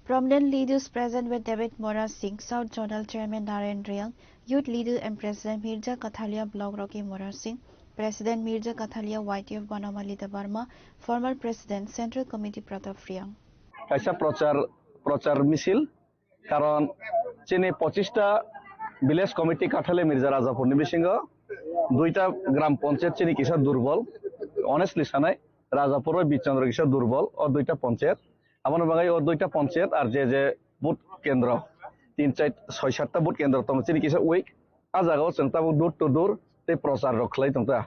Prominent leaders present were David Mora Singh, South Zonal Chairman Narayan Riang, Youth Leader and President Mirza Kathalia Block Rocky Mora Singh, President Mirza Kathalia YTF Banamalita Barma, former President Central Committee Pratap Riang. ऐसा प्रचार मिছিল কারণ চিনি 25টা village committee কাঠালে Mirza Rajapur নিবিসিংহ 2টা গ্রাম পঞ্চায়েত চিনি কিসা দুর্বল honestly সানাই রাজাপুর বিচন্দ্র কিসা দুর্বল ও 2টা পঞ্চায়েত আমার বাগাই ও 2টা পঞ্চায়েত আর যে ভোট কেন্দ্র 3-4-6-7টা ভোট কেন্দ্র তম চিনি কিসা উইক আ জায়গাও जों তাবো দূর টু দূর তে প্রচার রখলাই তংতা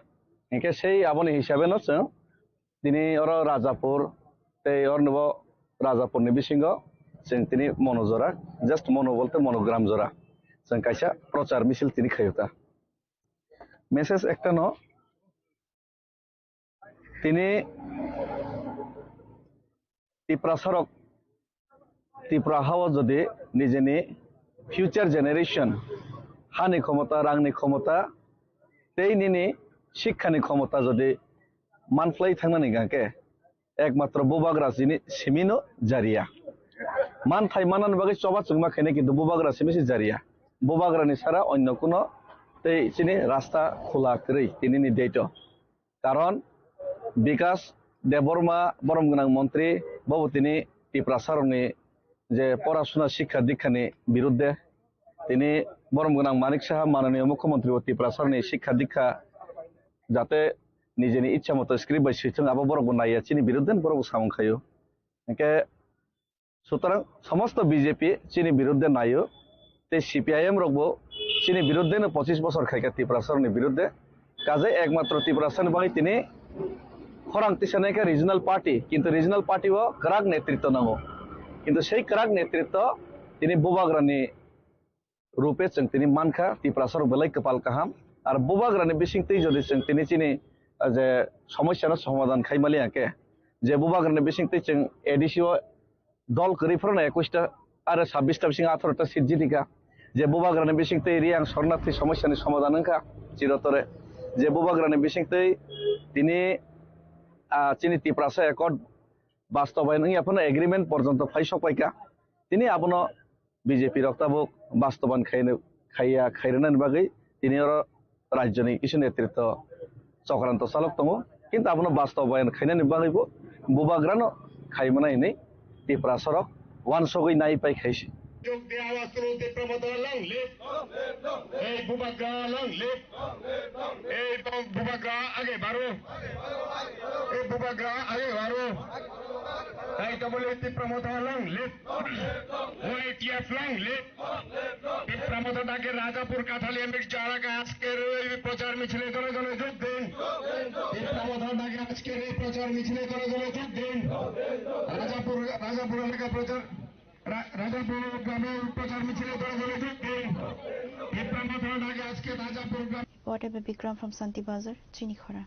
একে সেই আবনি হিসাবে ন जों দিনে ওর রাজাপুর তে ওর নব রাজাপুর নিবিসিংহ जों তিনি মনোজরা জাস্ট মনো বলতে মনোগ্রাম জোড়া जों কাইসা প্রচার মিছিল তিনি খাইতা মেসেজ একটা ন তিনি ত্রিপুরা হাওয়া যদি নিজেনি ফিউচার জেনারেশন হানি ক্ষমতা রাংনি ক্ষমতা তেইনি শিক্ষানি ক্ষমতা যদি মানফ্লাই থাকনানি গাঁকে একমাত্র বুবাগ্রা যিনি সিমিনো জারিয়া মান থাই মানান বাকি চবা চুংমা খেনে কিন্তু বুবাগ্রা সিমিসি জারিয়া বুবাগ্রানি ছাড়া অন্য কোনো তেই চিনি রাস্তা খোলা করেই তিনি নির্দেশ কারণ বিকাশ দেববর্মা বরমগোনাং মন্ত্রী বাবু তিনি ত্রিপুরা সারনি যে পড়াশোনা শিক্ষা দীক্ষানি বিরুদ্ধে তিনি বরমগোनां মানিক সাহা মাननीय मुख्यमंत्री ত্রিপুরা सरकारनि शिक्षा दीक्षा जाते निजेनि इच्छा मतो स्क्रिप्ट बाय सुइथों आबो बरगो नाया चिनि बिरुद्धे बरगो सामखायो एके सुतरां समस्त बीजेपी चिनि बिरुद्धे नायो ते सीपीआईएम रगबो चिनि बिरुद्धे 25 बছর खायका ত্রিপুরা सरकारनि बिरुद्धे काजे एकमात्र ত্রিপুরা सरकारनि बागै तिनि खरां तिसानायका रिजनल पार्टी किन्तु रिजनल पार्टी वो कराग नेतृत्व नांगो किन्तु सेई कराग नेतृत्व तिनि बुबाग्रानि रूपे जों तिनि मानखा ত্রিপুরা सरकार बेलाय कपाल काहाम आरो बुबाग्रानि बिसिंतै जदि जों तिनि चिनि जे समस्यानो समाधान खायमालि आके जे बुबाग्रानि बिसिंतै जों एडिसिओ दल करिफोरना 21टा आरो 26टा बिसिं 18टा सिट जितिका जे बुबाग्रानि बिसिंतै रियां शरणार्थी समस्यानि समाधान होनखा चिरतरे जे बुबाग्रानि बिसिंतै तिनि चिनि ত্রিপুরা एकर्ड बास्तबायन याफोरनो एग्रीमेंट पर्यन्त फायसपायका तिनि आबनो बीजेपी रक्ताबुक बास्तबान खायरनानि बागै तिनि राज्यनि किछु नेतृत्व चक्रान्त चालक दङ किन्तु आबनो बास्तबायन खायनानि बागैबो बुबाग्रानो खायमनायनै ত্রিপুরা सरक वानसगै नायपाय खायसि রাজাপুর কাঠালি এমপি যারা আজকের প্রচার মিছিলে দলে দলে যোগ দিন আজকের এই প্রচার মিছিলে দলে দলে যোগ দিন রাজাপুর এলাকা প্রচার রাজাপুর গ্রামের প্রচার মিছিলে দলে দলে যোগ দিন আজকে রাজাপুর গ্রাম Reported by Bikram from Santi Bazar, Chinikhora.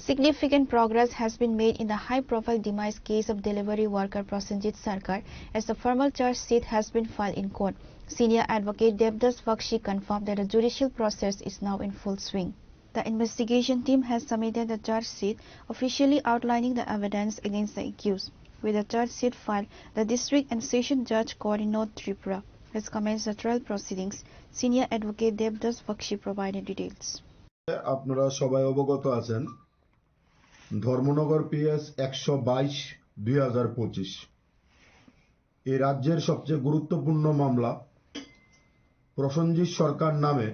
Significant progress has been made in the high-profile demise case of delivery worker Prosenjit Sarkar as the formal charge sheet has been filed in court. Senior advocate Devdas Bakshi confirmed that the judicial process is now in full swing. The investigation team has submitted the charge sheet officially outlining the evidence against the accused. With the charge sheet filed, the District and Session Judge Court in North Tripura has commenced the trial proceedings. Senior advocate Devdas Bakshi provided details. আপনারা সবাই অবগত আছেন Dharmanagar PS 122/2025 এই রাজ্যের সবচেয়ে গুরুত্বপূর্ণ মামলা প্রসেনজিৎ সরকার নামে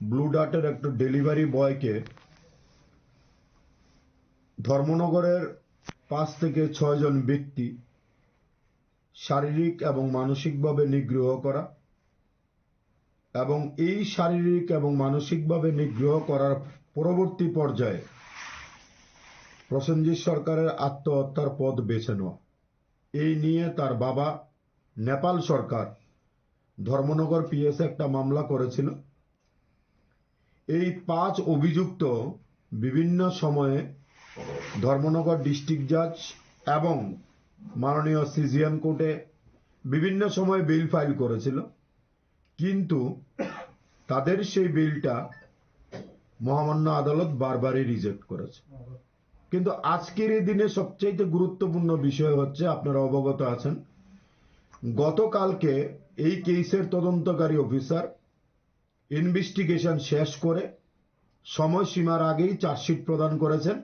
ব্লু ডার্টের একটা ডেলিভারি বয়কে ধর্মনগরের 5 থেকে 6 জন ব্যক্তি শারীরিক এবং মানসিকভাবে নিগ্রহ করা এবং এই শারীরিক এবং মানসিকভাবে নিগ্রহ করার পরবর্তী পর্যায়ে প্রসেনজিৎ সরকারের আত্মহত্যার পথ বেছে নেওয়া এই নিয়ে তার বাবা নেপাল সরকার ধর্মনগর পিএস একটা মামলা করেছিল। এই 5 অভিযুক্ত বিভিন্ন সময়ে ধর্মনগর ডিস্ট্রিক্ট জাজ এবং মাননীয় সিজিএম কোর্টে বিভিন্ন সময় বিল ফাইল করেছিল, কিন্তু তাদের সেই বিলটা মহামান্য আদালত বারবারই রিজেক্ট করেছে। কিন্তু আজকের এই দিনে সবচেয়ে গুরুত্বপূর্ণ বিষয় হচ্ছে আপনারা অবগত আছেন গতকালকে এই কেসের তদন্তকারী অফিসার ইনভেস্টিগেশন শেষ করে সময়সীমার আগেই চার্জশিট প্রদান করেছেন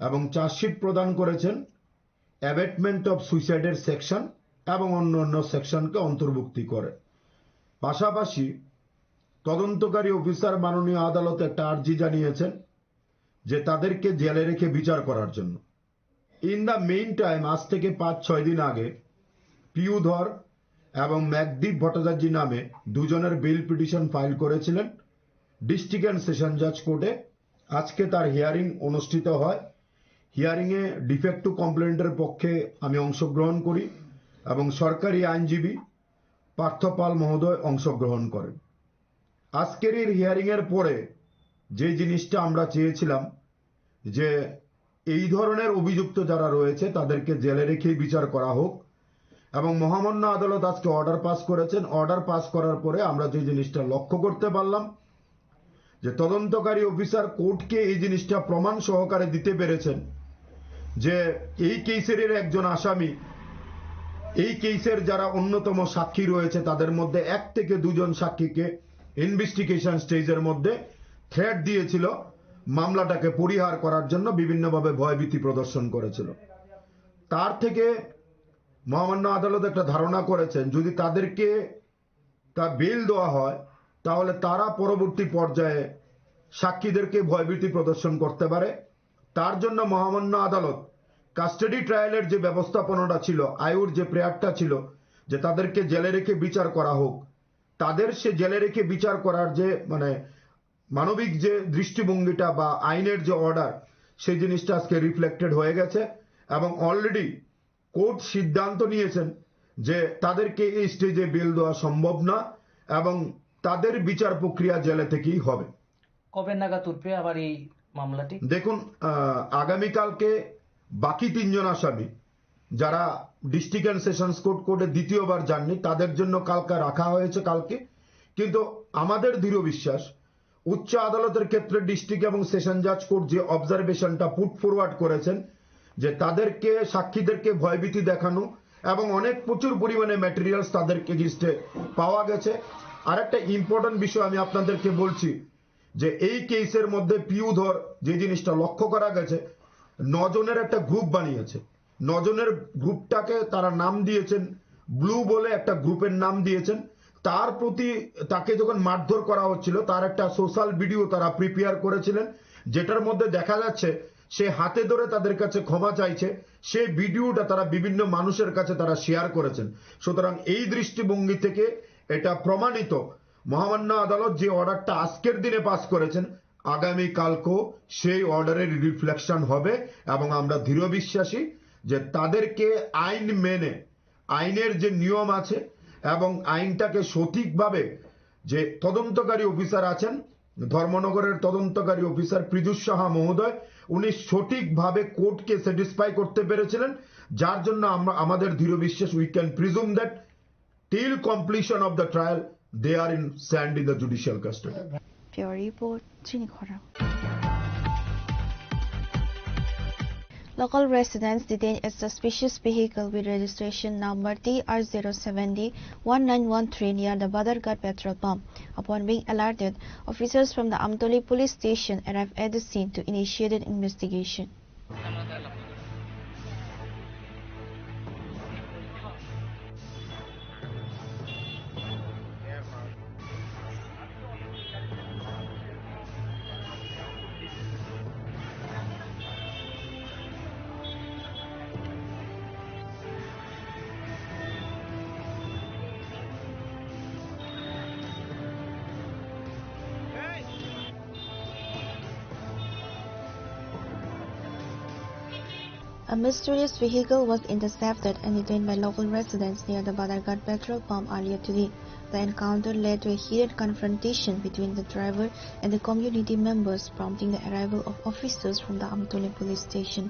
এবং চার্জশিট প্রদান করেছেন অ্যাবেটমেন্ট অফ সুইসাইডের সেকশন এবং অন্যান্য সেকশনকে অন্তর্ভুক্তি করে। পাশাপাশি তদন্তকারী অফিসার মাননীয় আদালতে একটা আর্জি জানিয়েছেন যে তাদেরকে জেলে রেখে বিচার করার জন্য। ইন দ্য মেইন টাইম আজ থেকে 5-6 দিন আগে পিউ ধর এবং ম্যাকদীপ ভট্টাচার্য নামে দুজনের বেল পিটিশন ফাইল করেছিলেন ডিস্ট্রিক্ট অ্যান্ড সেশন জাজ কোর্টে। আজকে তার হিয়ারিং অনুষ্ঠিত হয়। হিয়ারিংয়ে ডিফেক্টিভ কমপ্লেন্টের পক্ষে আমি অংশগ্রহণ করি এবং সরকারি আইনজীবী পার্থপাল মহোদয় অংশগ্রহণ করেন। আজকের এই হিয়ারিংয়ের পরে যে জিনিসটা আমরা চেয়েছিলাম যে এই ধরনের অভিযুক্ত যারা রয়েছে তাদেরকে জেলে রেখেই বিচার করা হোক এবং মহামান্য আদালত আজকে অর্ডার পাস করেছেন। অর্ডার পাস করার পরে আমরা যে জিনিসটা লক্ষ্য করতে পারলাম যে তদন্তকারী অফিসার কোর্টকে এই জিনিসটা প্রমাণ সহকারে দিতে পেরেছেন যে এই কেসের একজন আসামি, এই কেসের যারা অন্যতম সাক্ষী রয়েছে তাদের মধ্যে 1 থেকে 2 জন সাক্ষীকে ইনভেস্টিগেশন স্টেজের মধ্যে থ্রেট দিয়েছিল, মামলাটাকে পরিহার করার জন্য বিভিন্নভাবে ভয়ভীতি প্রদর্শন করেছিল। তার থেকে মহামান্য আদালত একটা ধারণা করেছেন যদি তাদেরকে তা বেল দেওয়া হয় তাহলে তারা পরবর্তী পর্যায়ে সাক্ষীদেরকে ভয়ভীতি প্রদর্শন করতে পারে। তার জন্য মহামান্য আদালত কাস্টাডি ট্রায়ালের যে ব্যবস্থাপনাটা ছিল, আয়ুর যে প্রেয়ারটা ছিল যে তাদেরকে জেলে রেখে বিচার করা হোক, তাদের সে জেলে রেখে বিচার করার যে মানবিক যে দৃষ্টিভঙ্গিটা বা আইনের যে অর্ডার, সেই জিনিসটা আজকে রিফ্লেক্টেড হয়ে গেছে এবং অলরেডি কোর্ট সিদ্ধান্ত নিয়েছেন যে তাদেরকে এই স্টেজে বেল দেওয়া সম্ভব না এবং তাদের বিচার প্রক্রিয়া জেলে থেকেই হবে। কবে নাগাদ উঠবে আবার এই মামলাটি? দেখুন, আগামীকালকে বাকি 3 জন আসামি যারা ডিস্ট্রিক্ট অ্যান্ড সেশনস কোর্টে দ্বিতীয়বার যাননি তাদের জন্য কালকে রাখা হয়েছে কালকে। কিন্তু আমাদের দৃঢ় বিশ্বাস উচ্চ আদালতের ক্ষেত্রে ডিস্ট্রিক্ট এবং সেশন জাজ কোর্ট যে অবজারভেশনটা পুট ফরওয়ার্ড করেছেন যে তাদেরকে সাক্ষীদেরকে ভয়ভীতি দেখানো এবং অনেক প্রচুর পরিমাণে ম্যাটেরিয়ালস তাদের এগেইনস্টে পাওয়া গেছে। আর একটা ইম্পর্টেন্ট বিষয় আমি আপনাদেরকে বলছি যে এই কেসের মধ্যে পিউধর যে জিনিসটা লক্ষ্য করা গেছে, 9 জনের একটা গ্রুপ বানিয়েছে। 9 জনের গ্রুপটাকে তারা নাম দিয়েছেন ব্লু বলে, একটা গ্রুপের নাম দিয়েছেন। তার প্রতি তাকে যখন মারধর করা হচ্ছিল তার একটা সোশ্যাল ভিডিও তারা প্রিপেয়ার করেছিলেন, যেটার মধ্যে দেখা যাচ্ছে সে হাতে ধরে তাদের কাছে ক্ষমা চাইছে। সেই ভিডিওটা তারা বিভিন্ন মানুষের কাছে তারা শেয়ার করেছেন। সুতরাং এই দৃষ্টিভঙ্গি থেকে এটা প্রমাণিত মহামান্য আদালত যে অর্ডারটা আজকের দিনে পাস করেছেন আগামীকালকেও সেই অর্ডারের রিফ্লেকশন হবে এবং আমরা দৃঢ় বিশ্বাসী যে তাদেরকে আইন মেনে, আইনের যে নিয়ম আছে এবং আইনটাকে সঠিকভাবে যে তদন্তকারী অফিসার আছেন, ধর্মনগরের তদন্তকারী অফিসার পৃথুষ সাহা মহোদয়, উনি সঠিকভাবে কোর্টকে স্যাটিসফাই করতে পেরেছিলেন, যার জন্য আমরা আমাদের দৃঢ় বিশ্বাস we can presume that till completion of the trial they are in sand in the judicial custody. Pure report, Chini Khora. Local residents detained a suspicious vehicle with registration number TR0701913 near the Badarghat petrol pump. Upon being alerted, officers from the Amtoli police station arrived at the scene to initiate an investigation. A mysterious vehicle was intercepted and detained by local residents near the Badarghat petrol pump earlier today. The encounter led to a heated confrontation between the driver and the community members, prompting the arrival of officers from the Amtoli police station.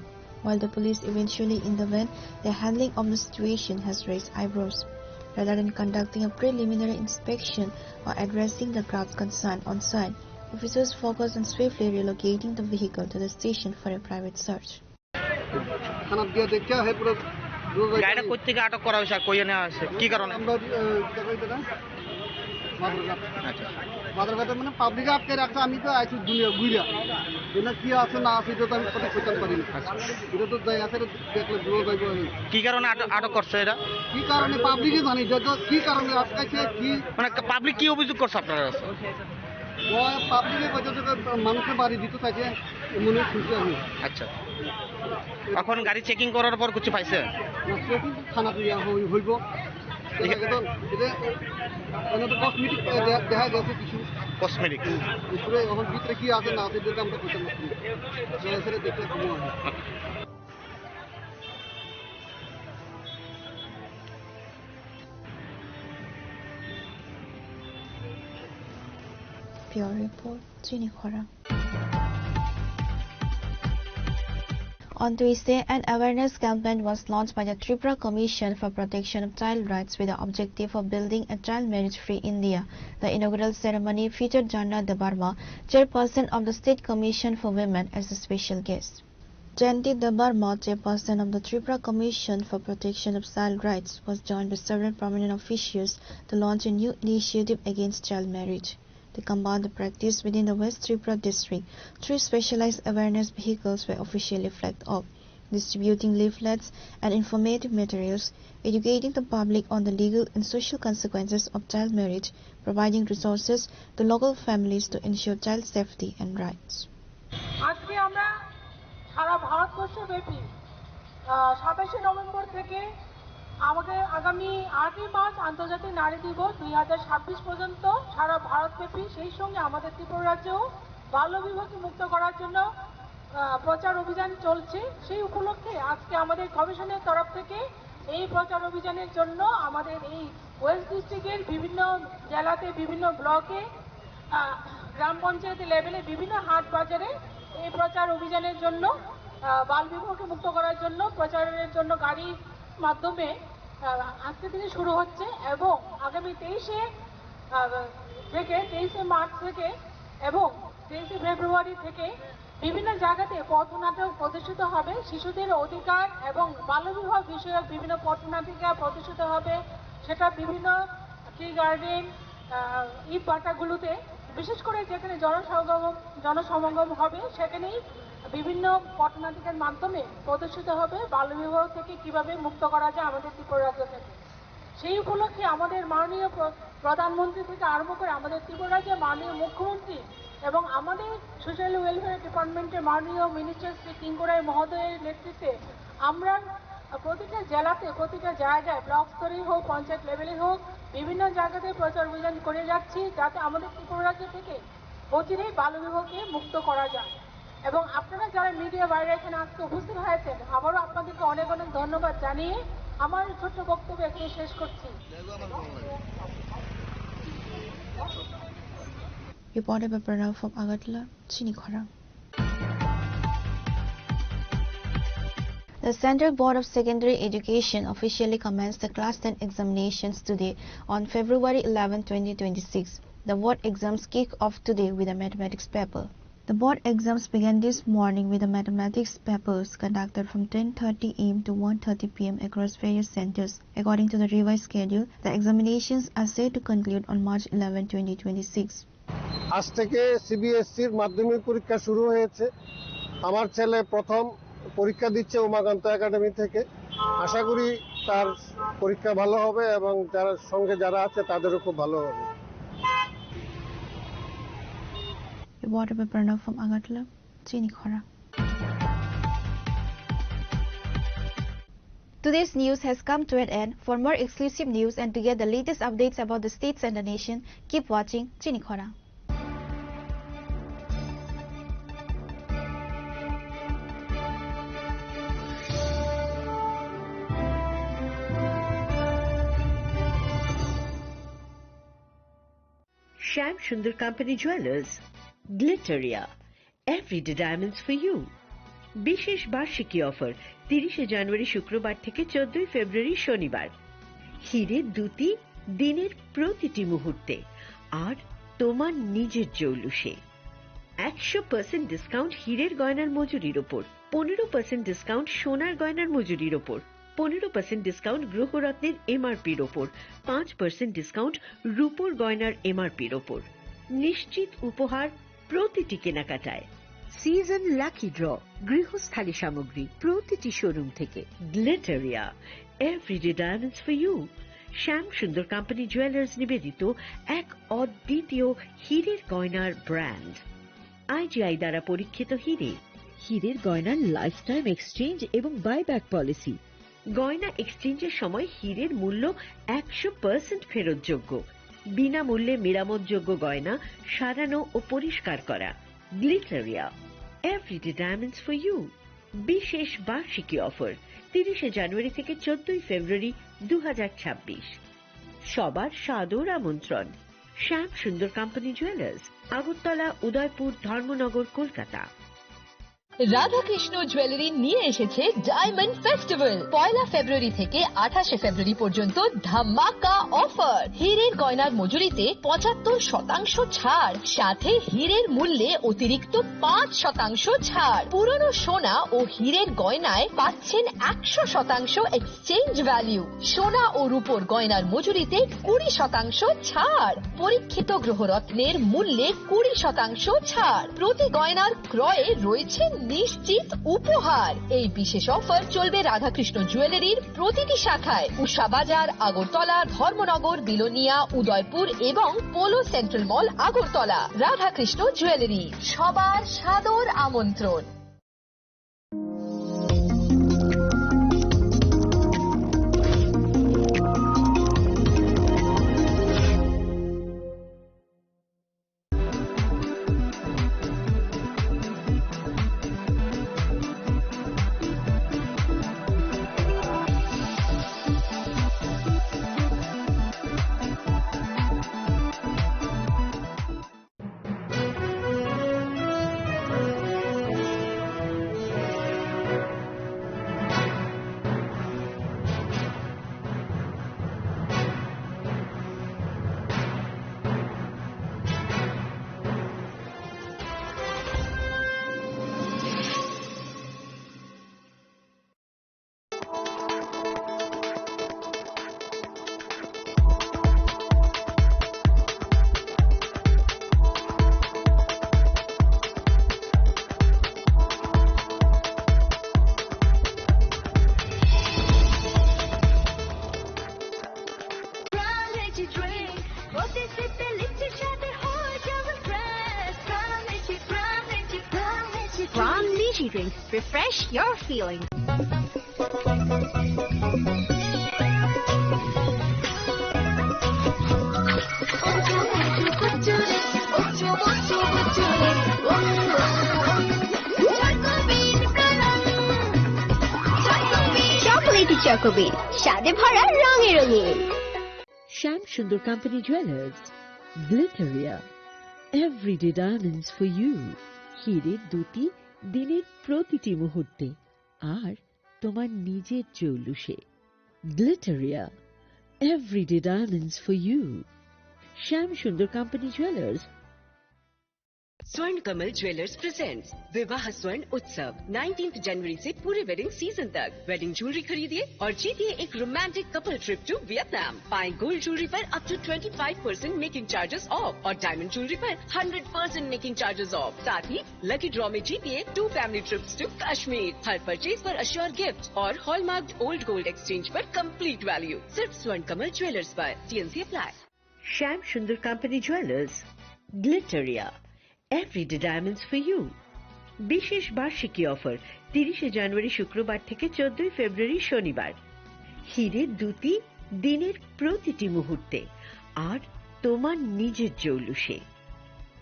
While the police eventually intervened, their handling of the situation has raised eyebrows. Rather than conducting a preliminary inspection or addressing the crowd's concern on site, officers focused on swiftly relocating the vehicle to the station for a private search. গাড়িটা কই থেকে আটক করা হয়েছে আর কই নেওয়া হয়েছে কি কারণে? বাজারঘাটে মানে পাবলিক আটকে রাখছে, আমি তো আইছি দুনিয়া ঘুরিয়া এটা কি আছে না আছে এটা তো আমি কথা কইতে পারি না। এটা তো যাই আছে দেখলে দূর যাইব। কি কারণে আটক করছে এটা? কি কারণে পাবলিকই জানি যত কি কারণে আটকাইছে, কি মানে পাবলিক কি অভিযোগ করছে আপনার কাছে? পাবলিকের কাছে মানুষের বাড়ি দিতে চাইছে মনে শুনছি আমি। আচ্ছা, এখন গাড়ি চেকিং করার পর কিছু পাইছে? থানা হইব কসমেটিক দেখা গেছে কিছু কসমেটিক এখন ভিতরে কি আছে না আছে আমরা করতে পারছি দেখলে কম হয়। Pure report, Chini Khora. On Tuesday, an awareness campaign was launched by the Tripura Commission for Protection of Child Rights with the objective of building a child marriage-free India. The inaugural ceremony featured Janna Debarma, chairperson of the State Commission for Women, as a special guest. Janti Debarma, chairperson of the Tripura Commission for Protection of Child Rights, was joined by several prominent officials to launch a new initiative against child marriage. To combat the practice within the West Tripura district, 3 specialized awareness vehicles were officially flagged off. distributing leaflets and informative materials, educating the public on the legal and social consequences of child marriage, providing resources to local families to ensure child safety and rights. আজকে আমরা সারা ভারতবর্ষ ব্যাপী 27 November থেকে আমাদের আগামী 8 March আন্তর্জাতিক নারী দিবস 2026 পর্যন্ত সারা ভারতব্যাপী, সেই সঙ্গে আমাদের ত্রিপুরা রাজ্যেও বাল্যবিবাহকে মুক্ত করার জন্য প্রচার অভিযান চলছে। সেই উপলক্ষে আজকে আমাদের কমিশনের তরফ থেকে এই প্রচার অভিযানের জন্য আমাদের এই ওয়েস্ট ডিস্ট্রিক্টের বিভিন্ন জেলাতে, বিভিন্ন ব্লকে, গ্রাম পঞ্চায়েত লেভেলে, বিভিন্ন হাট বাজারে এই প্রচার অভিযানের জন্য বাল বিবাহকে মুক্ত করার জন্য প্রচারের জন্য গাড়ির মাধ্যমে আজকে থেকে শুরু হচ্ছে এবং আগামী 23 মার্চ থেকে এবং 23 ফেব্রুয়ারি থেকে বিভিন্ন জায়গাতে পথনাটক প্রদর্শিত হবে। শিশুদের অধিকার এবং বাল্যবিবাহ বিষয়ক বিভিন্ন পথনাটিকা প্রদর্শিত হবে। সেটা বিভিন্ন টি গার্ডেন, ঈদ বাটাগুলোতে, বিশেষ করে যেখানে জনসমাগম হবে সেখানেই বিভিন্ন পথনাটিকার মাধ্যমে প্রদর্শিত হবে বাল্যবিবাহ থেকে কিভাবে মুক্ত করা যায় আমাদের ত্রিপুরা রাজ্য থেকে। সেই উপলক্ষে আমাদের মাননীয় প্রধানমন্ত্রী থেকে আরম্ভ করে আমাদের ত্রিপুরা রাজ্যের মাননীয় মুখ্যমন্ত্রী এবং আমাদের সোশ্যাল ওয়েলফেয়ার ডিপার্টমেন্টের মাননীয় মিনিস্টার শ্রী কিঙ্করাই মহোদয়ের নেতৃত্বে আমরা প্রতিটা জেলাতে, প্রতিটা জায়গায়, ব্লক স্তরে হোক, পঞ্চায়েত লেভেলে হোক, বিভিন্ন জায়গাতে প্রচার অভিযান করে যাচ্ছি যাতে আমাদের ত্রিপুরা রাজ্য থেকে অচিরেই বাল্যবিবাহকে মুক্ত করা যায়। এবং আপনারা যারা মিডিয়া বাইরে এখানে আজকে উপস্থিত হয়েছেন, আবারও আপনাদেরকে অনেক অনেক ধন্যবাদ জানিয়ে আমার ছোট্ট বক্তব্য এখানে শেষ করছি। Reported by Pranav from Agartala, Chinikhara. The Central Board of Secondary Education officially commenced the Class 10 examinations today on February 11, 2026. The board exams kick off today with a mathematics paper. The board exams began this morning with the mathematics papers conducted from 10:30 a.m. to 1:30 p.m. across various centers. According to the revised schedule, the examinations are set to conclude on March 11, 2026. আজ থেকে সিবিএসসির মাধ্যমিক পরীক্ষা শুরু হয়েছে। আমার ছেলে প্রথম পরীক্ষা দিচ্ছে উমাকান্ত একাডেমি থেকে। আশা করি তার পরীক্ষা ভালো হবে এবং যারা সঙ্গে যারা আছে তাদেরও খুব ভালো হবে। Reported by Pranav from Agartala, Chinikhara. Today's news has come to an end. For more exclusive news and to get the latest updates about the states and the nation, keep watching Chinikhara. Shyam Sundar Company Jewelers, Glitteria, everyday diamonds for you. বিশেষ বার্ষিকী offer 30 জানুয়ারি শুক্রবার থেকে 14 ফেব্রুয়ারি শনিবার। হীরের দুটি দিনের প্রতিটি মুহূর্তে আর তোমার নিজের জৌলুসে। 100% ডিসকাউন্ট হীরের গয়নার মজুরির ওপর, 15% ডিসকাউন্ট সোনার গয়নার মজুরির ওপর, 15% ডিসকাউন্ট গ্রহরত্নের এমআরপির ওপর, 5% ডিসকাউন্ট রূপোর গয়নার এমআরপির ওপর। নিশ্চিত উপহার প্রতিটি কেনাকাটায়। সিজন লাকি ড্র গৃহস্থালী সামগ্রী প্রতিটি শোরুম থেকে। Glitteria, everyday diamonds for you. Shyam Sundar company jewellers নিবেদিত এক অদ্বিতীয় হীরের গয়নার ব্র্যান্ড। আইজিআই দ্বারা পরীক্ষিত হীরে, হীরের গয়নার লাইফ টাইম এক্সচেঞ্জ এবং বাইব্যাক পলিসি। গয়না এক্সচেঞ্জের সময় হীরের মূল্য 100% ফেরতযোগ্য। বিনামূল্যে মেরামতযোগ্য গয়না সারানো ও পরিষ্কার করা। Glitteria, everyday diamonds for you. বিশেষ বার্ষিকী অফার 30 জানুয়ারি থেকে 14 ফেব্রুয়ারি 2026। সবার সাদর আমন্ত্রণ। শ্যাম Sundar company jewellers, Agartala, Udaipur, Dharmanagar, Kolkata. Radhakrishna jewellery নিয়ে এসেছে ডায়মন্ড ফেস্টিভ্যাল। 1 ফেব্রুয়ারি থেকে 28 ফেব্রুয়ারি পর্যন্ত ধামাকা অফার। হীরের গয়নার মজুরিতে 75% ছাড়, সাথে হীরের মূল্যে অতিরিক্ত 5% ছাড়। পুরনো সোনা ও হীরের গয়নায় পাচ্ছেন 100% এক্সচেঞ্জ ভ্যালু। সোনা ও রূপোর গয়নার মজুরিতে 20% ছাড়। পরীক্ষিত গ্রহরত্নের মূল্যে 20% ছাড়। প্রতি গয়নার ক্রয়ে রয়েছে নিশ্চিত উপহার। এই বিশেষ অফার চলবে রাধাকৃষ্ণ জুয়েলারির প্রতিটি শাখায়, উষা বাজার, আগরতলা, ধর্মনগর, বিলোনিয়া, উদয়পুর এবং পোলো সেন্ট্রাল মল, আগরতলা। রাধাকৃষ্ণ জুয়েলারি, সবার সাদর আমন্ত্রণ। Refresh your feeling. Chocolatey Chocobean, স্বাদে ভরা রঙে রঙিন। Shyam Sundar company jewellers, Glitteria, everyday diamonds for you. হিরের দুটি, দিনের প্রতিটি মুহূর্তে, আর তোমার নিজের জৌলুসে। Glitteria, everyday diamonds for you. Shyam Sundar company jewellers. स्वर्ण कमल ज्वेलर्स प्रेजेंट्स विवाह स्वर्ण उत्सव 19 जनवरी से पूरे वेडिंग सीजन तक। वेडिंग ज्वेलरी खरीदिए और जीतिए एक romantic couple trip to Vietnam. पाएं गोल्ड ज्वेलरी पर up to 25% making charges off और डायमंड ज्वेलरी पर 100% मेकिंग चार्जेस ऑफ। साथ ही लकी ड्रॉ में जीतिए 2 फैमिली ट्रिप्स टू कश्मीर। हर परचेज पर अश्योर गिफ्ट और हॉलमार्क्ड ओल्ड गोल्ड एक्सचेंज पर कंप्लीट वैल्यू सिर्फ स्वर्ण कमल ज्वेलर्स पर। TNC apply. Shyam Sundar company jewellers, Glitteria, everyday diamonds for you. বিশেষ বার্ষিকী অফার 30 জানুয়ারি শুক্রবার থেকে 14 ফেব্রুয়ারি শনিবার। হিরের দুটি, দিনের প্রতিটি মুহূর্তে, আর তোমার নিজের জৌলুসে।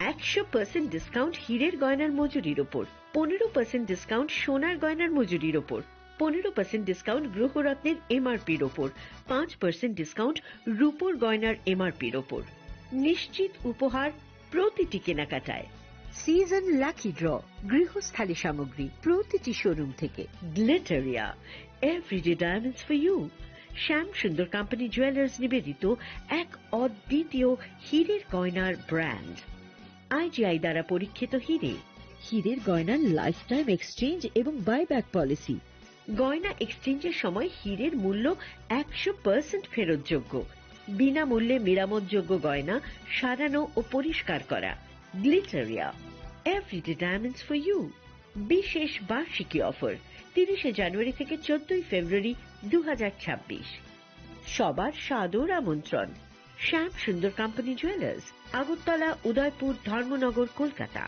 100% ডিসকাউন্ট হিরের গয়নার মজুরির ওপর, 15% ডিসকাউন্ট সোনার গয়নার মজুরির ওপর, 15% ডিসকাউন্ট গ্রহরত্নের MRPর ওপর, 5% ডিসকাউন্ট রূপোর গয়নার MRPর ওপর। নিশ্চিত উপহার প্রতিটি কেনাকাটায়। সিজন লাকি ড্র, গৃহস্থালী সামগ্রী প্রতিটি শোরুম থেকে। Glitteria, everyday diamonds for you. Shyam Sundar company jewellers নিবেদিত এক অদ্বিতীয় হীরের গয়নার ব্র্যান্ড। IGI দ্বারা পরীক্ষিত হিরে। হীরের গয়নার লাইফ টাইম এক্সচেঞ্জ এবং বাইব্যাক পলিসি। গয়না এক্সচেঞ্জের সময় হীরের মূল্য 100% ফেরতযোগ্য। বিনামূল্যে মেরামতযোগ্য গয়না সারানো ও পরিষ্কার করা। Glitteria, everyday diamonds for you. বিশেষ বার্ষিকী অফার 30 জানুয়ারি থেকে 14 ফেব্রুয়ারি 2026। সবার সাদর আমন্ত্রণ। শ্যাম Sundar company jewellers, Agartala, Udaipur, Dharmanagar, Kolkata.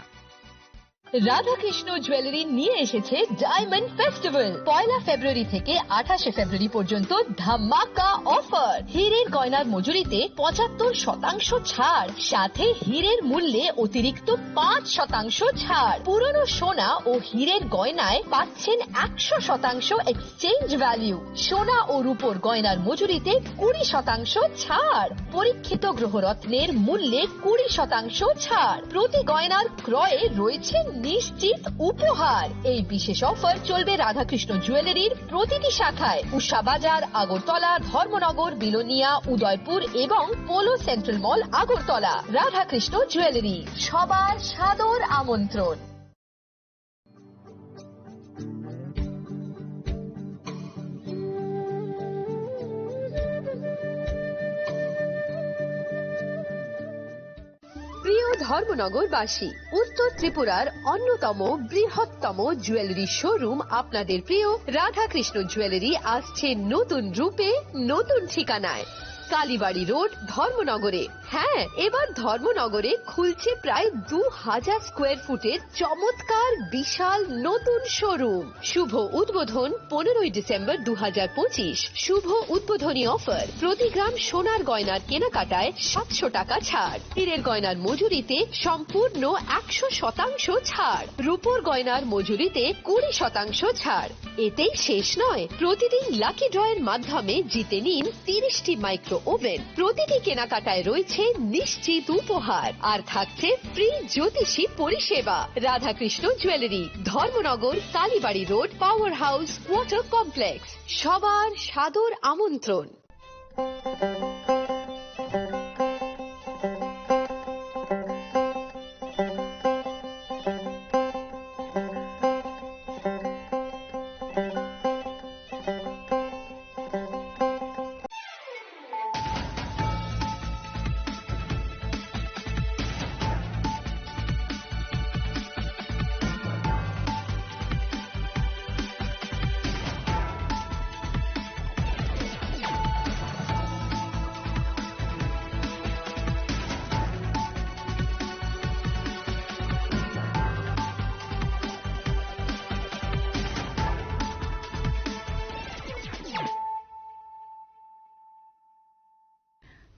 Radhakrishna jewellery নিয়ে এসেছে ডায়মন্ড ফেস্টিভ্যাল। 1 ফেব্রুয়ারি থেকে 28 ফেব্রুয়ারি পর্যন্ত ধামাকা অফার। হীরের গয়নার মজুরিতে 75% ছাড়, সাথে হীরের মূল্যে অতিরিক্ত 5% ছাড়। পুরনো সোনা ও হীরের গয়নায় পাচ্ছেন 100% এক্সচেঞ্জ ভ্যালু। সোনা ও রূপোর গয়নার মজুরিতে 20% ছাড়। পরীক্ষিত গ্রহরত্নের মূল্যে 20% ছাড়। প্রতি গয়নার ক্রয়ে রয়েছে নিশ্চিত উপহার। এই বিশেষ অফার চলবে রাধাকৃষ্ণ জুয়েলারির প্রতিটি শাখায়, উষা বাজার, আগরতলা, ধর্মনগর, বিলোনিয়া, উদয়পুর এবং পোলো সেন্ট্রাল মল, আগরতলা। রাধাকৃষ্ণ জুয়েলারি, সবার সাদর আমন্ত্রণ। প্রিয় ধর্মনগরবাসী, উত্তর ত্রিপুরার অন্যতম বৃহত্তম জুয়েলারি শোরুম আপনাদের প্রিয় রাধাকৃষ্ণ জুয়েলারি আসছে নতুন রূপে, নতুন ঠিকানায়। কালীবাড়ি রোড, ধর্মনগরে। হ্যাঁ, এবার ধর্মনগরে খুলছে প্রায় 2000 স্কোয়ার ফুটের চমৎকার বিশাল নতুন শোরুম। শুভ উদ্বোধন 15ই ডিসেম্বর 2025। শুভ উদ্বোধনী অফার, প্রতি গ্রাম সোনার গয়নার কেনাকাটায় 700 টাকা ছাড়, হীরের গয়নার মজুরিতে সম্পূর্ণ 100% ছাড়, রূপোর গয়নার মজুরিতে 20% ছাড়। এতেই শেষ নয়, প্রতিদিন লাকি ড্রয়ের মাধ্যমে জিতে নিন 30টি মাইক্রো ওভেন। প্রতিটি কেনাকাটায় রয়েছে নিশ্চিত উপহার, আর থাকছে ফ্রি জ্যোতিষী পরিষেবা। Radhakrishna jewellery, Dharmanagar, Kalibari road, power house, water complex. সবার সাদর আমন্ত্রণ।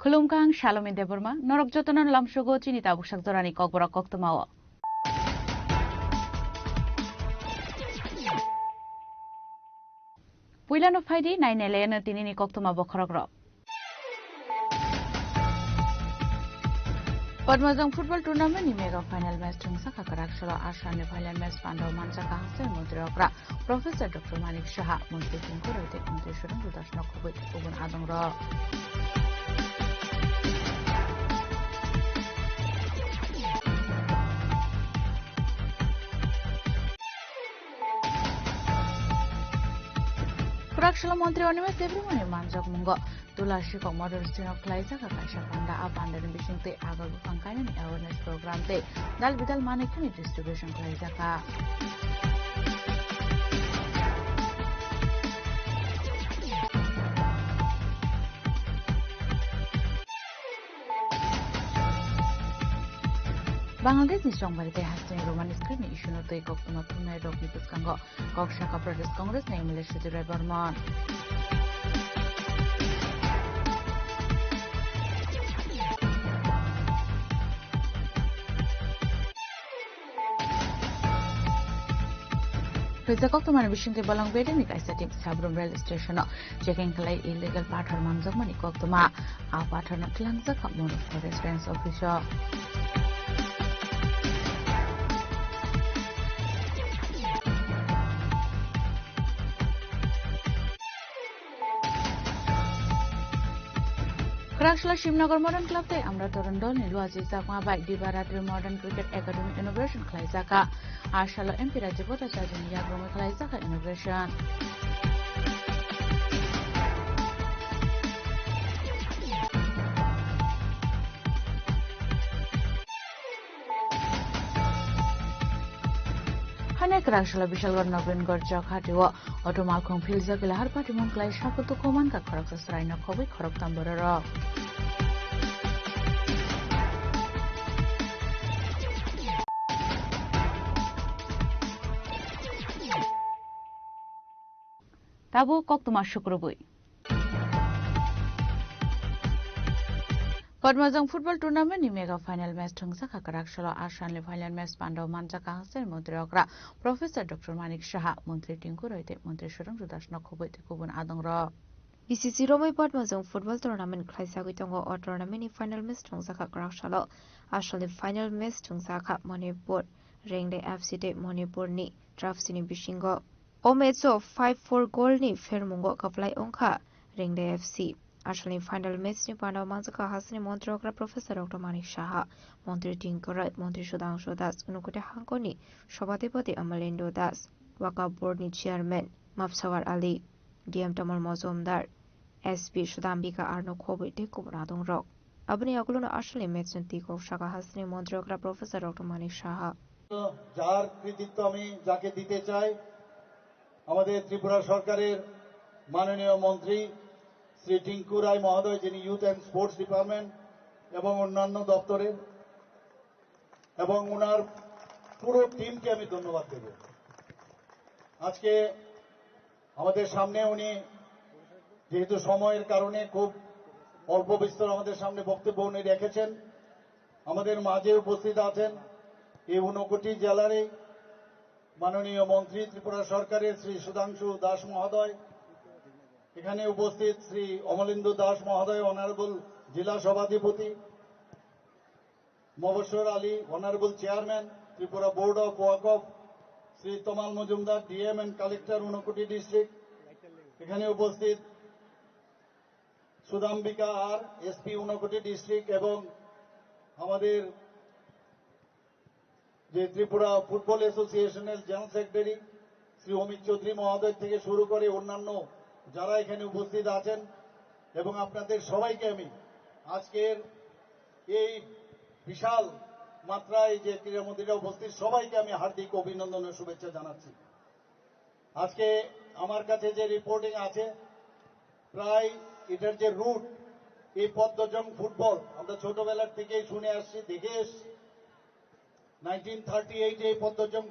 Khulumkang Shalom Deborma, Norok Jotonan Lamshogo Chinita Bushak Dorani Kokbora Koktomawa. Puilano Faidi, 9 Elena Tinini Koktoma Bokorogro. Padmazang football tournament mega final match tungsa kakarakshalo ashane final match pandau manchaka hasen mudrokra Professor Dr. Manik Shah Mantri Tinkorote Mantri Shurang Dudashna Khoboi Ubun Adongro. Kurakshalo Mantri Onime Sebrimoni Manjak Mungo Tulashi Commodore Stino Klaisa Kakasha Panda Apanda Bishinte Agabu Pankain Awareness Program Te Dal Vidal Manekuni Distribution Klaisa Ka Bangladesh ni Songbarite Hassan Roman Screen issue no take of no tunai roki puskango Kokshaka Pradesh Congress na English to Rebormon Pezakok to man wishing the Balang Vedemic I set him Sabrum rail station checking clay illegal pattern Manzamani Koktoma a pattern of Klangza Kapmon for residence official. Kurakshalo Shimnagar Modern Club te amra torondol nilu aziza kwa bai Dibaradri Modern Cricket Academy Innovation Klaisaka Ashalo MP Rajibota Chajin Yagromi Klaisaka Innovation Hane Kurakshalo Bishalwar Nobin Gorjak Hatiwa Automal Kongpilza Gilahar Patimon Klaisha Kutu Koman ka Koraksa Sraina Kobi Korok Tambororo Tabu Koktoma Shukrubui Padmazang football tournament ni mega final match tungsa kakarakshalo ashanle final match pandau manjaka hasen mudrokra Professor Dr. Manik Shah Mantri Tinkoroite Mantri Shurang Dudashna Khoboi Kubun Adongra BCC Romai Padmazang football tournament Klaisa Guitongo or tournament ni final match tungsa kakarakshalo ashanle final match tungsa ka Manipur Rengde FC de Manipur ni draft sini bishingo Ometso 5-4 goal ni Fermungo kaplai ongka Rengde FC Actually, final match ni Pandau Manjaka Hasani Montrokra Professor Dr. Manik Shah, Montri Tinkorai, Montri Shudangsho Das, Unukute Hankoni, Shobatipati Amalendo Das, Waka Board ni Chairman, Mafsawar Ali, DM Tamal Mozumdar, SP Shudambika Arno Kobi Tekub Radong Rock. Abani Akuluna Ashli Metsantiko Shaka Hasni Montrokra Professor Dr. Manik Shaha. যার কৃতিত্ব আমি যাকে দিতে চাই আমাদের ত্রিপুরা সরকারের মাননীয় মন্ত্রী শ্রী টিঙ্কু রায় মহোদয়, যিনি ইউথ অ্যান্ড স্পোর্টস ডিপার্টমেন্ট এবং অন্যান্য দপ্তরের, এবং ওনার পুরো টিমকে আমি ধন্যবাদ দেব। আজকে আমাদের সামনে উনি যেহেতু সময়ের কারণে খুব অল্প বিস্তর আমাদের সামনে বক্তব্য উনি রেখেছেন, আমাদের মাঝে উপস্থিত আছেন এই ঊনকোটি জেলারই মাননীয় মন্ত্রী ত্রিপুরা সরকারের শ্রী সুধাংশু দাস মহোদয়, এখানে উপস্থিত শ্রী অমলেন্দু দাস মহোদয় অনারেবল জেলা সভাধিপতি, মবস্বর Ali honourable chairman Tripura board of Waqf, Shri Tamal Majumdar DM and collector Unakoti district, এখানে উপস্থিত সুদাম্বিকা আর এসপি ঊনকোটি ডিস্ট্রিক্ট, এবং আমাদের যে ত্রিপুরা ফুটবল অ্যাসোসিয়েশনের জেনারেল সেক্রেটারি শ্রী অমিত চৌধুরী মহোদয় থেকে শুরু করে অন্যান্য যারা এখানে উপস্থিত আছেন, এবং আপনাদের সবাইকে আমি আজকের এই বিশাল মাত্রায় যে ক্রীড়ামন্ত্রীরা উপস্থিত সবাইকে আমি হার্দিক অভিনন্দন ও শুভেচ্ছা জানাচ্ছি। আজকে আমার কাছে যে রিপোর্টিং আছে, প্রায় এটার যে রুট, এই পদ্মজং ফুটবল আমরা ছোটবেলার থেকেই শুনে আসছি, দেখে এসছি। 1938 এই পদ্মজং